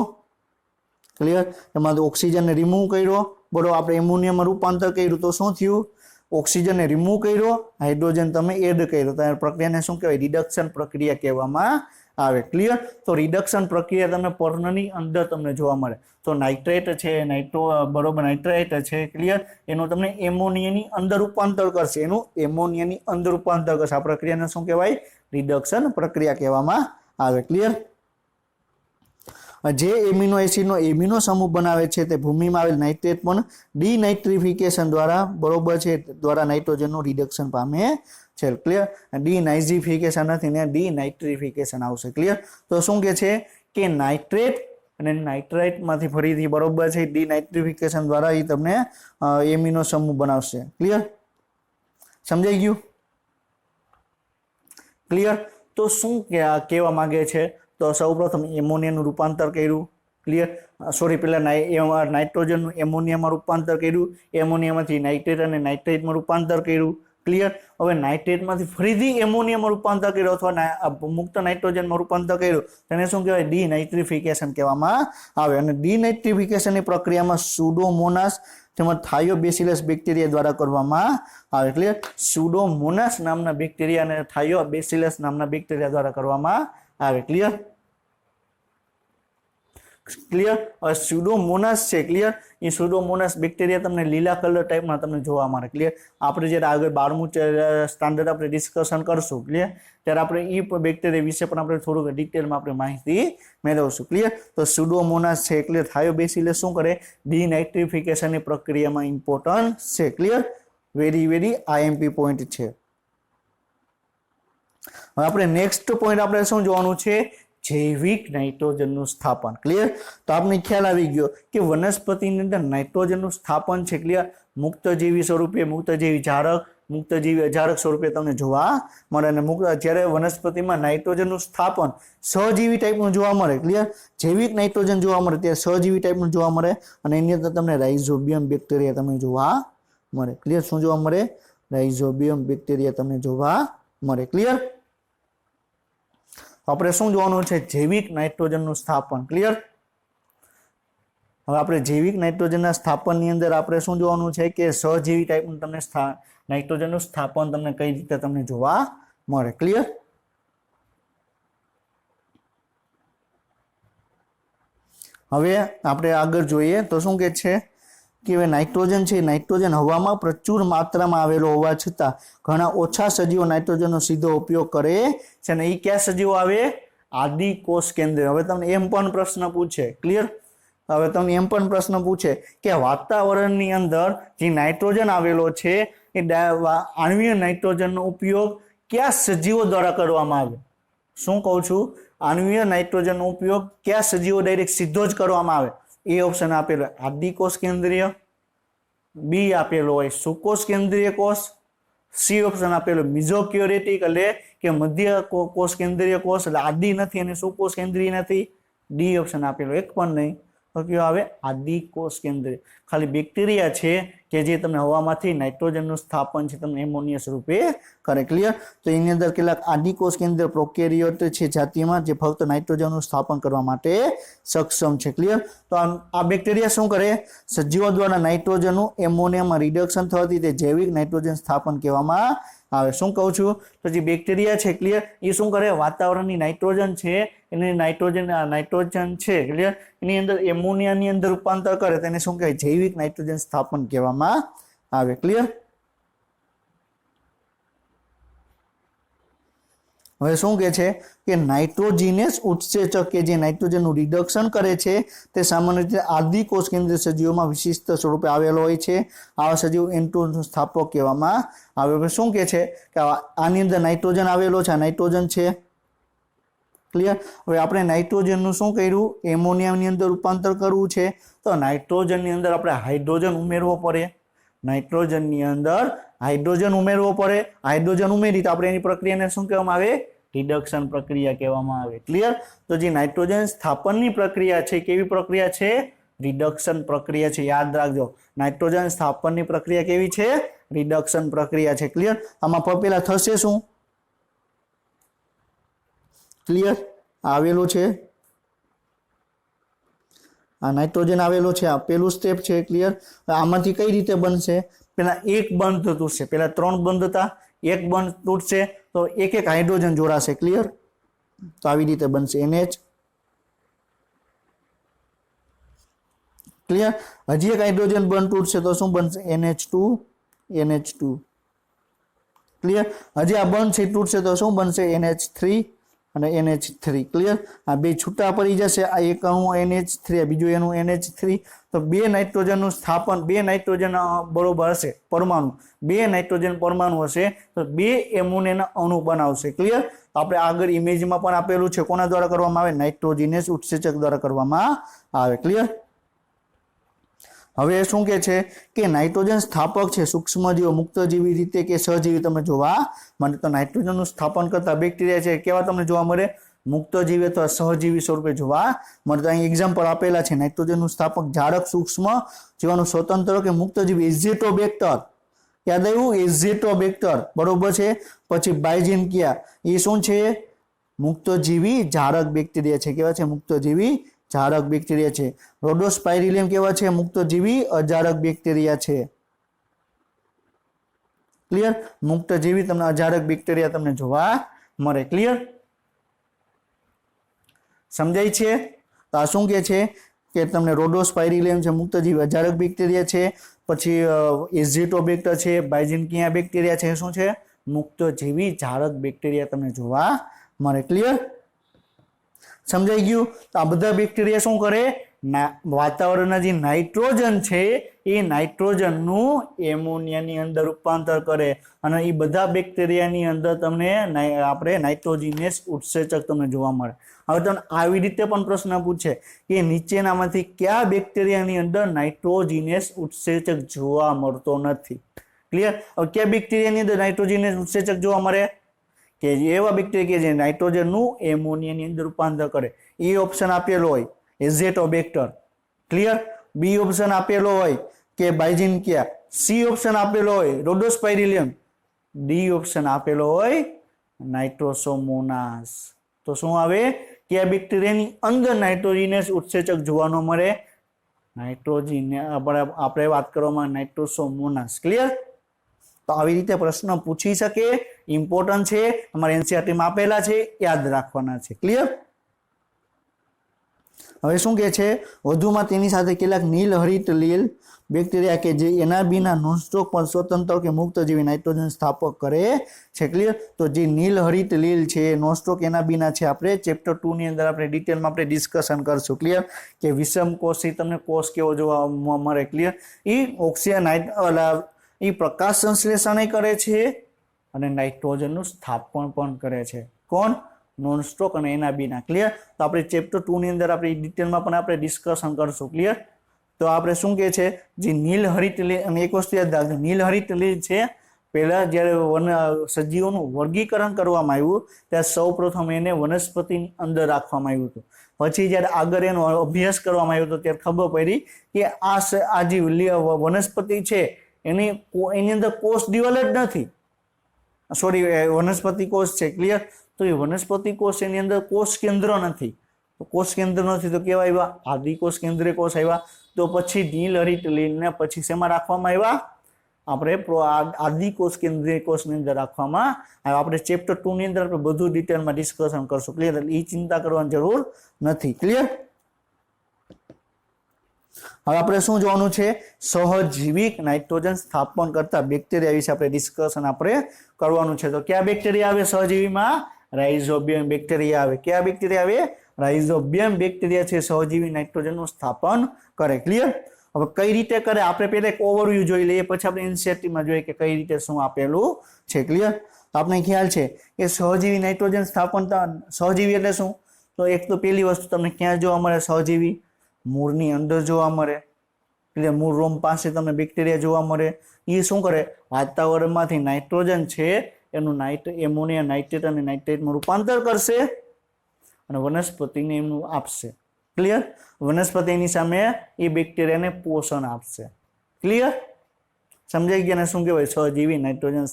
ક્લિયર, એમાં ઓક્સિજનને રિમૂવ કર્યો, બરોબર, આપણે એમોનિયામાં રૂપાંતર કર્યું તો શું થયું, ઓક્સિજનને રિમૂવ કર્યો, હાઇડ્રોજન તમે એડ કર્યો, તો આ પ્રક્રિયાને શું કહેવાય, રિડક્શન પ્રક્રિયા કહેવામાં આવે. ક્લિયર. તો રિડક્શન પ્રક્રિયા તમને પર્ણની અંદર તમને જોવા મળે. તો નાઇટ્રેટ છે, નાઇટ્રાઇટ છે, ક્લિયર, એનું તમને એમોનિયાની અંદર રૂપાંતર કરશે, એનું એમોનિયાની અંદર રૂપાંતર કરશે. આ પ્રક્રિયાને શું કહેવાય, રિડક્શન પ્રક્રિયા કહેવામાં આવે. ક્લિયર. જે એમિનો એસિડનો એમિનો સમૂહ બનાવે છે તે ભૂમિમાં આવેલ નાઇટ્રેટ પણ ડીનાઇટ્રિફિકેશન દ્વારા બરોબર છે દ્વારા નાઇટ્રોજનનું રિડક્શન પામે છે. ક્લિયર. ડીનાઇઝિફિકેશન નથી ને ડીનાઇટ્રિફિકેશન આવશે. ક્લિયર. તો શું કે છે કે નાઇટ્રેટ અને નાઇટ્રાઇટમાંથી ફરીથી બરોબર છે ડીનાઇટ્રિફિકેશન દ્વારા એ તમને એમિનો સમૂહ બનાવશે. ક્લિયર. સમજાઈ ગયું. ક્લિયર. તો શું કહેવા માંગે છે, તો સૌપ્રથમ એમોનિયાનું રૂપાંતર કર્યું. ક્લિયર. પહેલા નાઇટ્રોજનનું એમોનિયામાં રૂપાંતર કર્યું, એમોનિયામાંથી નાઇટ્રેટ અને નાઇટ્રેટમાં રૂપાંતર કર્યું. ક્લિયર. હવે નાઇટ્રેટમાંથી ફરીથી એમોનિયામાં રૂપાંતર કર્યું અથવા મુક્ત નાઇટ્રોજનમાં રૂપાંતર કર્યું, તેને શું કહેવાય, ડીનાઇટ્રિફિકેશન કહેવામાં આવે. અને ડીનાઇટ્રિફિકેશનની પ્રક્રિયામાં સુડોમોનાસ તેમજ થાયોબેસિલસ બેક્ટેરિયા દ્વારા કરવામાં આવે. ક્લિયર. સુડોમોનાસ નામના બેક્ટેરિયા અને થાયોબેસિલસ નામના બેક્ટેરિયા દ્વારા કરવામાં આવે. ક્લિયર. ક્લિયર. હવે સ્યુડોમોનાસ છે ક્લિયર, એ સ્યુડોમોનાસ બેક્ટેરિયા તમને લીલા કલર ટાઈપમાં તમને જોવા મળે ક્લિયર. આપણે જ્યારે આગળ 12મું સ્ટાન્ડર્ડ આપણે ડિસ્કશન કરશું ક્લિયર, ત્યારે આપણે એ બેક્ટેરિયા વિશે પણ આપણે થોડુંક ડિટેલમાં આપણે માહિતી મેળવશું ક્લિયર. તો સ્યુડોમોનાસ છે ક્લિયર, થાયોબેસિલસ શું કરે, ડિનાઇટ્રિફિકેશનની પ્રક્રિયામાં ઇમ્પોર્ટન્ટ છે ક્લિયર. વેરી આઈએમપી પોઈન્ટ છે. હવે આપણે નેક્સ્ટ પોઈન્ટ આપણે શું જોવાનું છે, જૈવિક નાઇટ્રોજનનું સ્થાપન ક્લિયર. તો આપણે ખ્યાલ આવી ગયો કે વનસ્પતિની અંદર નાઇટ્રોજનનું સ્થાપન છે ક્લિયર, મુક્તજીવી સ્વરૂપે, મુક્તજીવી ઝારક, મુક્તજીવી અજારક સ્વરૂપે તમને જોવા મળે. અને જ્યારે વનસ્પતિમાં નાઇટ્રોજનનું સ્થાપન સહજીવી ટાઈપનું જોવા મળે ક્લિયર, જૈવિક નાઇટ્રોજન જોવા મળે ત્યારે સહજીવી ટાઈપનું જોવા મળે. અને એની અંદર તમને રાઇઝોબિયમ બેક્ટેરિયા તમને જોવા મળે ક્લિયર. શું જોવા મળે, રાઇઝોબિયમ બેક્ટેરિયા તમને જોવા મળે ક્લિયર. આપણે શું જોવાનું છે, જૈવિક નાઇટ્રોજનનું સ્થાપન ક્લિયર. હવે આપણે જૈવિક નાઇટ્રોજનના સ્થાપનની અંદર આપણે શું જોવાનું છે કે સહજીવી ટાઈપનું તમને નાઇટ્રોજનનું સ્થાપન તમને કઈ રીતે તમને જોવા મળે ક્લિયર. હવે આપણે આગળ જોઈએ તો શું કે છે કે હવે નાઇટ્રોજન છે, નાઇટ્રોજન હવામાં પ્રચુર માત્રામાં આવેલો હોવા છતાં ઘણા ઓછા સજીવો નાઇટ્રોજનનો સીધો ઉપયોગ કરે છે. અને એ કયા સજીવો આવે, આદિકોષ કેન્દ્ર. હવે તમને એમ પણ પ્રશ્ન પૂછે ક્લિયર, હવે તમને એમ પણ પ્રશ્ન પૂછે કે વાતાવરણની અંદર જે નાઇટ્રોજન આવેલો છે એ આણ્વીય નાઇટ્રોજનનો ઉપયોગ કયા સજીવો દ્વારા કરવામાં આવે. શું કહું છું, આણ્વીય નાઇટ્રોજનનો ઉપયોગ કયા સજીવો ડાયરેક્ટ સીધો જ કરવામાં આવે. એ ઓપ્શન આપેલો આદિકોષ કેન્દ્રીય, બી આપેલો હોય સુકોષ કેન્દ્રીય કોષ, સી ઓપ્શન આપેલો મિઝોક્યુરેટિક એટલે કે મધ્ય કોષ કેન્દ્રીય કોષ એટલે આદિ નથી અને સુકોષ કેન્દ્રીય નથી, ડી ઓપ્શન આપેલો એક પણ નહીં. તો કયો આવે, આદિકોષ કેન્દ્રીય. ખાલી બેક્ટેરિયા છે કે જે તમને હવામાંથી નાઇટ્રોજનનું સ્થાપન છે તમને એમોનિયા સ્વરૂપે કરે ક્લિયર. તો એની અંદર કેટલાક આદિકોષ કેન્દ્ર પ્રોકેરિયોટ છે જાતિમાં જે ફક્ત નાઇટ્રોજનનું સ્થાપન કરવા માટે સક્ષમ છે ક્લિયર. તો આ બેક્ટેરિયા શું કરે, સજીવો દ્વારા નાઇટ્રોજનનું એમોનિયામાં રિડક્શન થવાથી તે જૈવિક નાઇટ્રોજન સ્થાપન કહેવામાં આવે. શું કહું છું, તો જે બેક્ટેરિયા છે ક્લિયર, એ શું કરે, વાતાવરણની નાઇટ્રોજન છે એને નાઇટ્રોજન છે ક્લિયર, એની અંદર એમોનિયાની અંદર રૂપાંતર કરે તેને શું કહેવાય, જૈવિક નાઇટ્રોજન સ્થાપન કહેવામાં આવે ક્લિયર. હવે શું કહે છે કે નાઇટ્રોજીનસ ઉત્સેચક કે જે નાઇટ્રોજનનું રિડક્શન કરે છે તે સામાન્ય રીતે આદિકોષ કેન્દ્રીય સજીવોમાં વિશિષ્ટ સ્વરૂપે આવેલો હોય છે. આવા સજીવ એન્ટોનનું સ્થાપક કહેવામાં આવે. હવે શું કહે છે કે આની અંદર નાઇટ્રોજન આવેલો છે, આ નાઇટ્રોજન છે ક્લિયર. હવે આપણે નાઇટ્રોજનનું શું કર્યું, એમોનિયાની અંદર રૂપાંતર કરવું છે. તો નાઇટ્રોજનની અંદર આપણે હાઇડ્રોજન ઉમેરવો પડે, નાઇટ્રોજનની અંદર હાઇડ્રોજન ઉમેરવો પડે. હાઇડ્રોજન ઉમેરી તો આપણે એની પ્રક્રિયાને શું કહેવામાં આવે, રિડક્શન પ્રક્રિયા કહેવામાં આવે ક્લિયર. તો જે નાઇટ્રોજન સ્થાપનની પ્રક્રિયા છે કેવી પ્રક્રિયા છે, રિડક્શન પ્રક્રિયા છે. યાદ રાખજો, નાઇટ્રોજન સ્થાપનની પ્રક્રિયા કેવી છે, રિડક્શન પ્રક્રિયા છે ક્લિયર. આમાં પેલા થશે શું ક્લિયર, આવેલું છે આ નાઇટ્રોજન આવેલો છે, આ પેલું સ્ટેપ છે ક્લિયર. આમાંથી કઈ રીતે બનશે, પેલા એક બંધ તૂટશે, પેલા 3 બંધ હતા, એક બંધ તૂટશે તો એક હાઇડ્રોજન જોડાશે ક્લિયર. તો આવી રીતે બનશે NH ક્લિયર. હજી એક હાઇડ્રોજન બંધ તૂટશે તો શું બનશે, NH2 ક્લિયર. હજી આ બંધ છે તૂટશે તો શું બનશે, NH3 અને NH3 ક્લિયર. આ બે છૂટા પડી જશે, આ એક અણુ NH3 બીજું એનું NH3. તો બે નાઇટ્રોજનનું સ્થાપન, બે નાઇટ્રોજન બરોબર હશે પરમાણુ, બે નાઇટ્રોજન પરમાણુ હશે તો બે એમોનિયાના અણુ બનાવશે ક્લિયર. આપણે આગળ ઇમેજમાં પણ આપેલું છે, કોના દ્વારા કરવામાં આવે, નાઇટ્રોજીનસ ઉત્સેચક દ્વારા કરવામાં આવે ક્લિયર. હવે શું કે છે કે નાઇટ્રોજન સ્થાપક છે સૂક્ષ્મજીવો મુક્તજીવી રીતે કે સહજીવી તમને જોવા મળે. તો નાઇટ્રોજનનું સ્થાપન કરતા બેક્ટેરિયા છે કેવા તમને જોવા મળે, મુક્તજીવી અથવા સહજીવી સ્વરૂપે જોવા મળે. અહીં એક્ઝામ્પલ આપેલા છે, નાઇટ્રોજનનું સ્થાપક ઝાડક સૂક્ષ્મ જીવાનું સ્વતંત્ર કે મુક્તજીવી એઝેટોબેક્ટર. યાદ આવ્યું, એઝેટોબેક્ટર બરોબર છે. પછી બાયજેન્કિયા એ શું છે, મુક્તજીવી ઝાડક બેક્ટેરિયા છે. કેવા છે, મુક્તજીવી ઝાડક બેક્ટેરિયા છે. રોડોસ્પાઇરિલિયમ કેવા છે, મુક્તજીવી અજારક બેક્ટેરિયા છે ક્લિયર. મુક્તજીવી તમને અજારક બેક્ટેરિયા તમને જોવા મળે ક્લિયર. સમજાય છે. તો આ શું કહે છે કે તમને રોડોસ્પાયરિલિયમ છે, મુક્તજીવી અજારક બેક્ટેરિયા છે, પછી એઝિટોબેક્ટર છે, બાયઝિન્કિયા બેક્ટેરિયા છે, શું છે મુક્તજીવી જારક બેક્ટેરિયા તમને જોવા મળે. ક્લિયર? સમજાઈ ગયું? તો આ બધા બેક્ટેરિયા શું કરે, વાતાવરણના જે નાઇટ્રોજન છે એ નાઇટ્રોજનનું એમોનિયાની અંદર રૂપાંતર કરે અને એ બધા બેક્ટેરિયાની અંદર તમને આપણે નાઇટ્રોજિનસ ઉત્સેચક તમને જોવા મળે. હવે તમને આવી રીતે પણ પ્રશ્ન પૂછે કે નીચેનામાંથી કયા બેક્ટેરિયાની અંદર નાઇટ્રોજિનસ ઉત્સેચક જોવા મળતો નથી? ક્લિયર? હવે કયા બેક્ટેરિયાની અંદર નાઇટ્રોજિનસ ઉત્સેચક જોવા મળે? કે એવા બેક્ટેરિયા કે જે નાઇટ્રોજનનું એમોનિયાની અંદર રૂપાંતર કરે. એ ઓપ્શન આપેલો હોય એઝેટોબેક્ટર. ક્લિયર? બી ઓપ્શન આપેલો હોય કે બાયઝિન્કિયા. સી ઓપ્શન આપેલો હોય રોડોસ્પાયરિલિયમ. ડી ઓપ્શન આપેલો હોય નાઇટ્રોસોમોનાસ. તો શું આવે કે આ બેક્ટેરિયાની અંદર નાઇટ્રોજિનસ ઉત્સેચક જોવા ન મળે? નાઇટ્રોજિન આપણે વાત કરવામાં નાઇટ્રોસોમોનાસ. ક્લિયર? તો આવી રીતે પ્રશ્ન પૂછી શકે, ઇમ્પોર્ટન્ટ છે, અમારે એનસીઆરટી માં આપેલા છે, યાદ રાખવાના છે. ક્લિયર? હવે શું કહે છે, વધુમાં તેની સાથે કેટલાક નીલહરિત લીલ બેક્ટેરિયા કે જે એના બીના નોનસ્ટોક પણ સ્વતંત્ર કે મુક્ત જેવી નાઇટ્રોજન સ્થાપક કરે છે. ક્લિયર? તો જે નીલહરિત લીલ છે, નોનસ્ટોક એના બીના છે, આપણે ચેપ્ટર 2 ની અંદર આપણે ડિટેલમાં આપણે ડિસ્કશન કરશું. ક્લિયર? કે વિષમ કોષથી તમને કોષ કેવો જોવા મળે. ક્લિયર? એ ઓક્સિજન એ પ્રકાશ સંશ્લેષણ કરે છે અને નાઇટ્રોજનનું સ્થાપન પણ કરે છે. કોણ? નોનસ્ટોક અને એના બીના. ક્લિયર? તો આપણે ચેપ્ટર 2 ની અંદર આપણે ડિટેલમાં પણ આપણે ડિસ્કશન કરશું. ક્લિયર? તો આપણે શું કહે છે, જે નીલહરિત લીલ, અને એક વસ્તુ યાદ રાખજો, નીલહરિત લીલ છે પહેલા જ્યારે સજીવોનું વર્ગીકરણ કરવામાં આવ્યું ત્યારે સૌ પ્રથમ એને વનસ્પતિની અંદર રાખવામાં આવ્યું હતું. પછી જ્યારે આગળ એનો અભ્યાસ કરવામાં આવ્યો હતો ત્યારે ખબર પડી કે આ જે વનસ્પતિ છે એની અંદર કોષ દિવાલ જ નથી. સોરી, વનસ્પતિ કોષ છે. ક્લિયર? તો એ વનસ્પતિ કોષ એની અંદર કોષ કેન્દ્ર નથી. તો કોષ કેન્દ્ર નથી તો કેવા આવ્યા? આદિકોષ કેન્દ્રીય કોષ આવ્યા. તો પછી નીલહરિત લીલને પછી શેમાં રાખવામાં આવ્યા? આપણે આદિકોષ કેન્દ્રીય કોષની અંદર રાખવામાં આવ્યા. આપણે ચેપ્ટર 2 ની અંદર આપણે બધું ડિટેલમાં ડિસ્કશન કરશું. ક્લિયર? એ ચિંતા કરવાની જરૂર નથી. ક્લિયર? હવે આપણે શું જોવાનું છે, સહજીવિક નાઇટ્રોજન સ્થાપન કરતા બેક્ટેરિયા વિશે આપણે ડિસ્કશન આપણે કરવાનું છે. તો કયા બેક્ટેરિયા આવે સહજીવીમાં? રાઇઝોબિયમ બેક્ટેરિયા આવે. કયા બેક્ટેરિયા આવે? રાઇઝોબિયમ બેક્ટેરિયા છે સહજીવી નાઇટ્રોજનનું સ્થાપન કરે. ક્લિયર? હવે કઈ રીતે કરે આપણે પહેલા એક ઓવરવ્યૂ જોઈ લઈએ, પછી આપણે એનસીઆરટીમાં જોઈએ કે કઈ રીતે શું આપેલું છે. ક્લિયર? આપણે ખ્યાલ છે કે સહજીવી નાઇટ્રોજન સ્થાપન, સહજીવી એટલે શું? તો એક તો પહેલી વસ્તુ તમને ક્યાં જોવા મળે સહજીવી? મૂળની અંદર જોવા મળે. એટલે મૂળ રોમ પાસે તમને બેક્ટેરિયા જોવા મળે. એ શું કરે? વાતાવરણમાંથી નાઇટ્રોજન છે એનું એમોનિયા નાઇટ્રેટ અને નાઇટ્રેટમાં રૂપાંતર કરશે અને વનસ્પતિને એમનું આપશે. ક્લિયર? વનસ્પતિની સામે એ બેક્ટેરિયાને પોષણ આપશે. ક્લિયર? સમજાઈ ગયા ને શું કહેવાય? સહજીવી નાઇટ્રોજન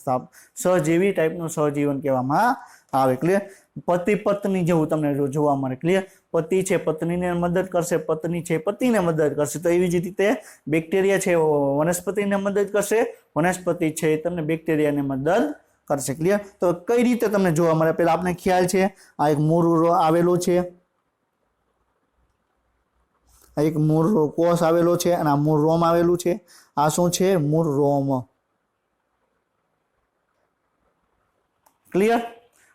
સહજીવી ટાઈપનું સહજીવન કહેવામાં આવે. ક્લિયર? પતિ પત્ની જેવું તમને જોવા મળે. ક્લિયર? પતિ છે પત્નીને મદદ કરશે, પત્ની છે પતિને મદદ કરશે. તો એવી જ રીતે બેક્ટેરિયા છે વનસ્પતિને મદદ કરશે, વનસ્પતિ છે તમને બેક્ટેરિયાને મદદ કરશે. ક્લિયર? તો કઈ રીતે તમને જોવા મળે? પેલા આપણે ખ્યાલ છે, આ એક મૂળ આવેલું છે, આ એક મૂળ કોષ આવેલો છે અને આ મૂળ રોમ આવેલું છે. આ શું છે? મૂળ રોમ. ક્લિયર?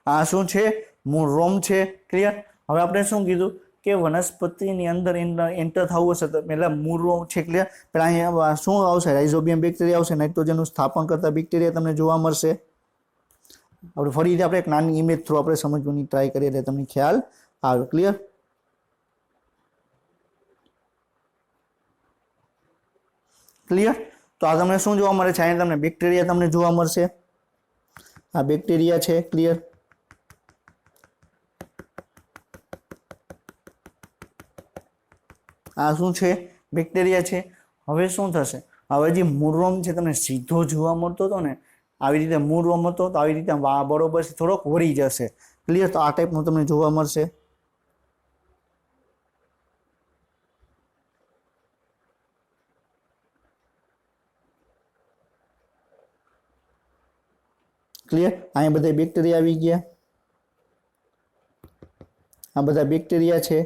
આ શું છે? મૂળ રોમ છે. ક્લિયર? હવે આપણે શું કીધું કે વનસ્પતિની અંદર એન્ટર થવું હશે તો પહેલા મૂળ રોમ છે. ક્લિયર? પહેલા અહીંયા શું આવશે? રાઇઝોબિયમ બેક્ટેરિયા આવશે, નાઇટ્રોજનનું સ્થાપન કરતા બેક્ટેરિયા તમને જોવા મળશે. આપણે ફરીથી આપણે એક નાની ઇમેજ થ્રુ આપણે સમજવાની ટ્રાય કરીએ એટલે તમને ખ્યાલ આવે. ક્લિયર? ક્લિયર? તો આ તમને શું જોવા મળે છે? અહીંયા તમને બેક્ટેરિયા તમને જોવા મળશે. આ બેક્ટેરિયા છે. ક્લિયર? આ શું છે? બેક્ટેરિયા છે. હવે શું થશે? હવે જે મૂળ રોમ છે તમને સીધો જોવા મળતો હતો ને, આવી રીતે મૂળ રોમ હતો તો આવી રીતે બરોબર થોડોક વળી જશે. ક્લિયર? તો આ ટાઈપનું તમને જોવા મળશે. ક્લિયર? અહીંયા બધા બેક્ટેરિયા આવી ગયા. આ બધા બેક્ટેરિયા છે.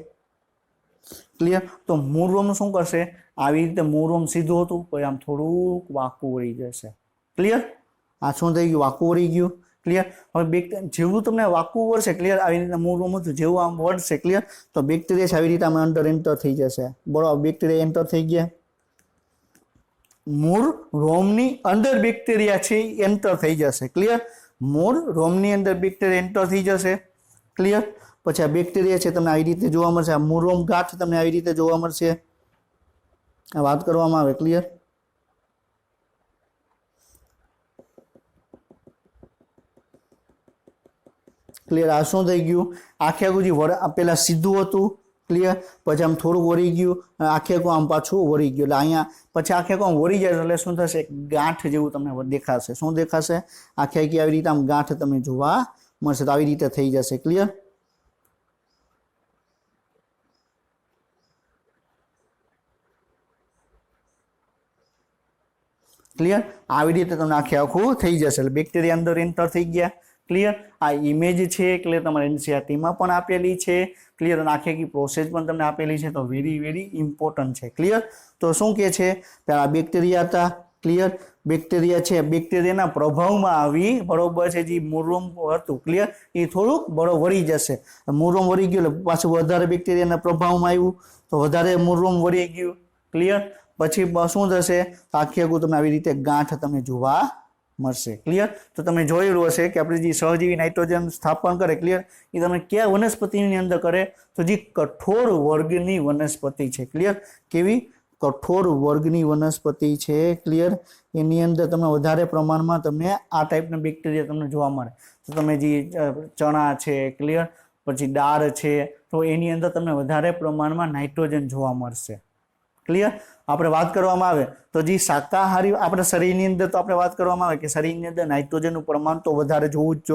क्लियर। तो मूळ रोम शुं करशे, આવી રીતે મૂળ રોમ સીધું હતું પછી આમ થોડુંક વાંકું વળી જશે। ક્લિયર। આ શું થઈ ગયું, વાંકું વળી ગયું। ક્લિયર। હવે જેવું તમને વાંકું વળશે, ક્લિયર, આવી રીતે મૂળ રોમ હતું જેવું આમ વળશે, ક્લિયર, તો બેક્ટેરિયા આવી રીતે આમ અંદર એન્ટર થઈ જશે। બરાબર, બેક્ટેરિયા એન્ટર થઈ ગયા। મૂળ રોમની અંદર બેક્ટેરિયા છે એન્ટર થઈ જશે। ક્લિયર। મૂળ રોમની અંદર બેક્ટેરિયા એન્ટર થઈ જશે। ક્લિયર। પછી આ બેક્ટેરિયા છે તમને આવી રીતે જોવા મળશે। આ મૂળ રોમ ગાંઠ તમને આવી રીતે જોવા મળશે। આ વાત કરવામાં આવે। ક્લિયર। ક્લિયર। આ શું થઈ ગયું, આખે આખું જે પેલા સીધું હતું, ક્લિયર, પછી આમ થોડુંક વળી ગયું, આખે આખું આમ પાછું વળી ગયું, એટલે અહીંયા પછી આખે આખું આમ વળી જાય એટલે શું થશે, ગાંઠ જેવું તમને દેખાશે। શું દેખાશે, આખે આખી આવી રીતે આમ ગાંઠ તમને જોવા મળશે। તો આવી રીતે થઈ જશે। ક્લિયર। ક્લિયર। આવી રીતે તમને આખે આખું થઈ જશે એટલે બેક્ટેરિયા અંદર એન્ટર થઈ ગયા। ક્લિયર। આ ઇમેજ છે એટલે તમારે એનસીઆરટીમાં પણ આપેલી છે। ક્લિયર। અને આખી આખી પ્રોસેસ પણ તમને આપેલી છે, તો વેરી વેરી ઇમ્પોર્ટન્ટ છે। ક્લિયર। તો શું કહે છે, પહેલા બેક્ટેરિયા હતા। ક્લિયર। બેક્ટેરિયા છે, બેક્ટેરિયાના પ્રભાવમાં આવી, બરોબર છે, જે મૂળરોમ હતું, ક્લિયર, એ થોડુંક બરોબર વળી જશે। મૂળરોમ વળી ગયું એટલે પાછું વધારે બેક્ટેરિયાના પ્રભાવમાં આવ્યું તો વધારે મૂળરોમ વળી ગયું। ક્લિયર। પછી શું થશે, આખી આખું તમને આવી રીતે ગાંઠ તમને જોવા મળશે। ક્લિયર। તો તમે જોયેલું હશે કે આપણે જે સહજીવી નાઇટ્રોજન સ્થાપન કરે, ક્લિયર, એ તમે કયા વનસ્પતિની અંદર કરે, તો જે કઠોળ વર્ગની વનસ્પતિ છે। ક્લિયર। કેવી, કઠોળ વર્ગની વનસ્પતિ છે। ક્લિયર। એની અંદર તમને વધારે પ્રમાણમાં તમને આ ટાઈપના બેક્ટેરિયા તમને જોવા મળે। તો તમે જે ચણા છે, ક્લિયર, પછી દાળ છે, તો એની અંદર તમને વધારે પ્રમાણમાં નાઇટ્રોજન જોવા મળશે। ક્લિયર। આપણે વાત કરવામાં આવે તો જે શાકાહારી આપણા શરીરની અંદર, તો આપણે વાત કરવામાં આવે કે શરીરની અંદર નાઇટ્રોજનનું પ્રમાણ તો વધારે જોવું જ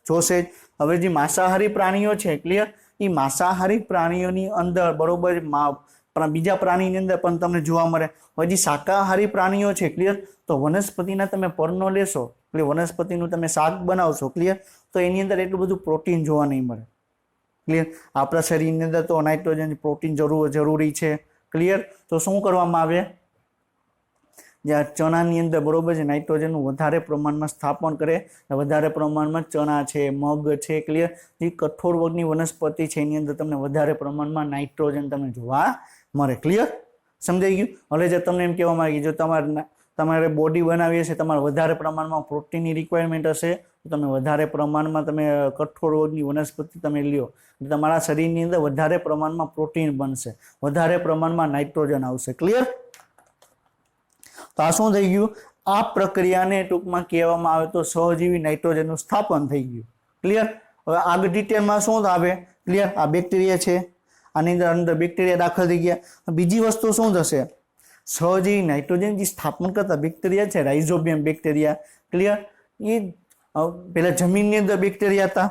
જોશે જ। હવે જે માંસાહારી પ્રાણીઓ છે, ક્લિયર, એ માંસાહારી પ્રાણીઓની અંદર, બરોબર, બીજા પ્રાણીની અંદર પણ તમને જોવા મળે। હવે જે શાકાહારી પ્રાણીઓ છે, ક્લિયર, તો વનસ્પતિના તમે પર્ણો લેશો, એટલે વનસ્પતિનું તમે શાક બનાવશો, ક્લિયર, તો એની અંદર એટલું બધું પ્રોટીન જોવા નહીં મળે। ક્લિયર। આપણા શરીરની અંદર તો નાઇટ્રોજન, પ્રોટીન જરૂરી છે। ક્લિયર। તો શું કરવામાં આવે, જ્યાં ચણાની અંદર, બરોબર છે, નાઇટ્રોજનનું વધારે પ્રમાણમાં સ્થાપન કરે, વધારે પ્રમાણમાં ચણા છે, મગ છે, ક્લિયર, જે કઠોળ વર્ગની વનસ્પતિ છે એની અંદર તમને વધારે પ્રમાણમાં નાઇટ્રોજન તમને જોવા મળે। ક્લિયર। સમજાઈ ગયું। હવે જે તમને એમ કહેવામાં આવે કે જો તમારે બોડી બનાવી હશે, તમારે વધારે પ્રમાણમાં પ્રોટીનની રિક્વાયરમેન્ટ હશે, તો તમે વધારે પ્રમાણમાં તમે કઠોળ વર્ગની વનસ્પતિ તમે લ્યો, તમારા શરીરની અંદર વધારે પ્રમાણમાં પ્રોટીન બનશે, વધારે પ્રમાણમાં નાઇટ્રોજન આવશે। ક્લિયર। તો આ શું થઈ ગયું, આ પ્રક્રિયાને ટૂંકમાં કહેવામાં આવે તો સહજીવી નાઇટ્રોજનનું સ્થાપન થઈ ગયું। ક્લિયર। હવે આગળ ડિટેલમાં શું આવે, ક્લિયર, આ બેક્ટેરિયા છે, આની અંદર બેક્ટેરિયા દાખલ થઈ ગયા। બીજી વસ્તુ શું થશે, સહજીવી નાઇટ્રોજન જે સ્થાપન કરતા બેક્ટેરિયા છે, રાઇઝોબિયમ બેક્ટેરિયા, ક્લિયર, એ પેલા જમીનની અંદર બેક્ટેરિયા હતા,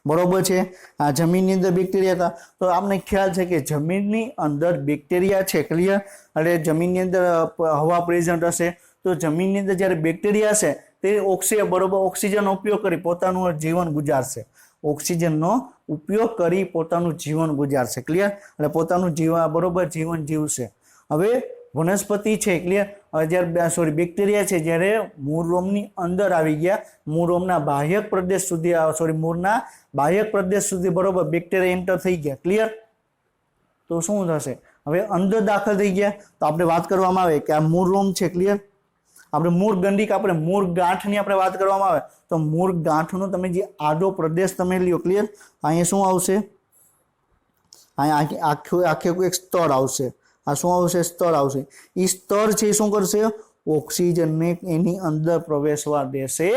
બરોબર છે, આ જમીનની અંદર બેક્ટેરિયા હતા। તો આપણે ખ્યાલ છે કે જમીનની અંદર બેક્ટેરિયા છે, ક્લિયર, એટલે જમીનની અંદર હવા પ્રેઝન્ટ હશે, તો જમીનની અંદર જ્યારે બેક્ટેરિયા હશે તે બરોબર ઓક્સિજનનો ઉપયોગ કરી પોતાનું જીવન ગુજારશે। ઓક્સિજનનો ઉપયોગ કરી પોતાનું જીવન ગુજારશે। ક્લિયર। એટલે પોતાનું બરોબર જીવન જીવશે। હવે વનસ્પતિ છે, ક્લિયર, જ્યારે બેક્ટેરિયા છે, જ્યારે મૂળ રોમની અંદર આવી ગયા, મૂળ રોમના બાહ્યક પ્રદેશ સુધી, મૂળના બાહ્યક પ્રદેશ સુધી, બરોબર, બેક્ટેરિયા એન્ટર થઈ ગયા। ક્લિયર। તો શું થશે, હવે અંદર દાખલ થઈ ગયા, તો આપણે વાત કરવામાં આવે કે આ મૂળ રોમ છે, ક્લિયર, આપણે મૂળ ગંડિક, આપણે મૂળ ગાંઠની આપણે વાત કરવામાં આવે તો મૂળ ગાંઠનો તમે જે આડો પ્રદેશ તમે લ્યો, ક્લિયર, અહીંયા શું આવશે, અહીંયા આખું એક સ્તર આવશે। આ શું આવશે, સ્તર આવશે। એ સ્તર છે શું કરશે, ઓક્સિજનને એની અંદર પ્રવેશવા દેશે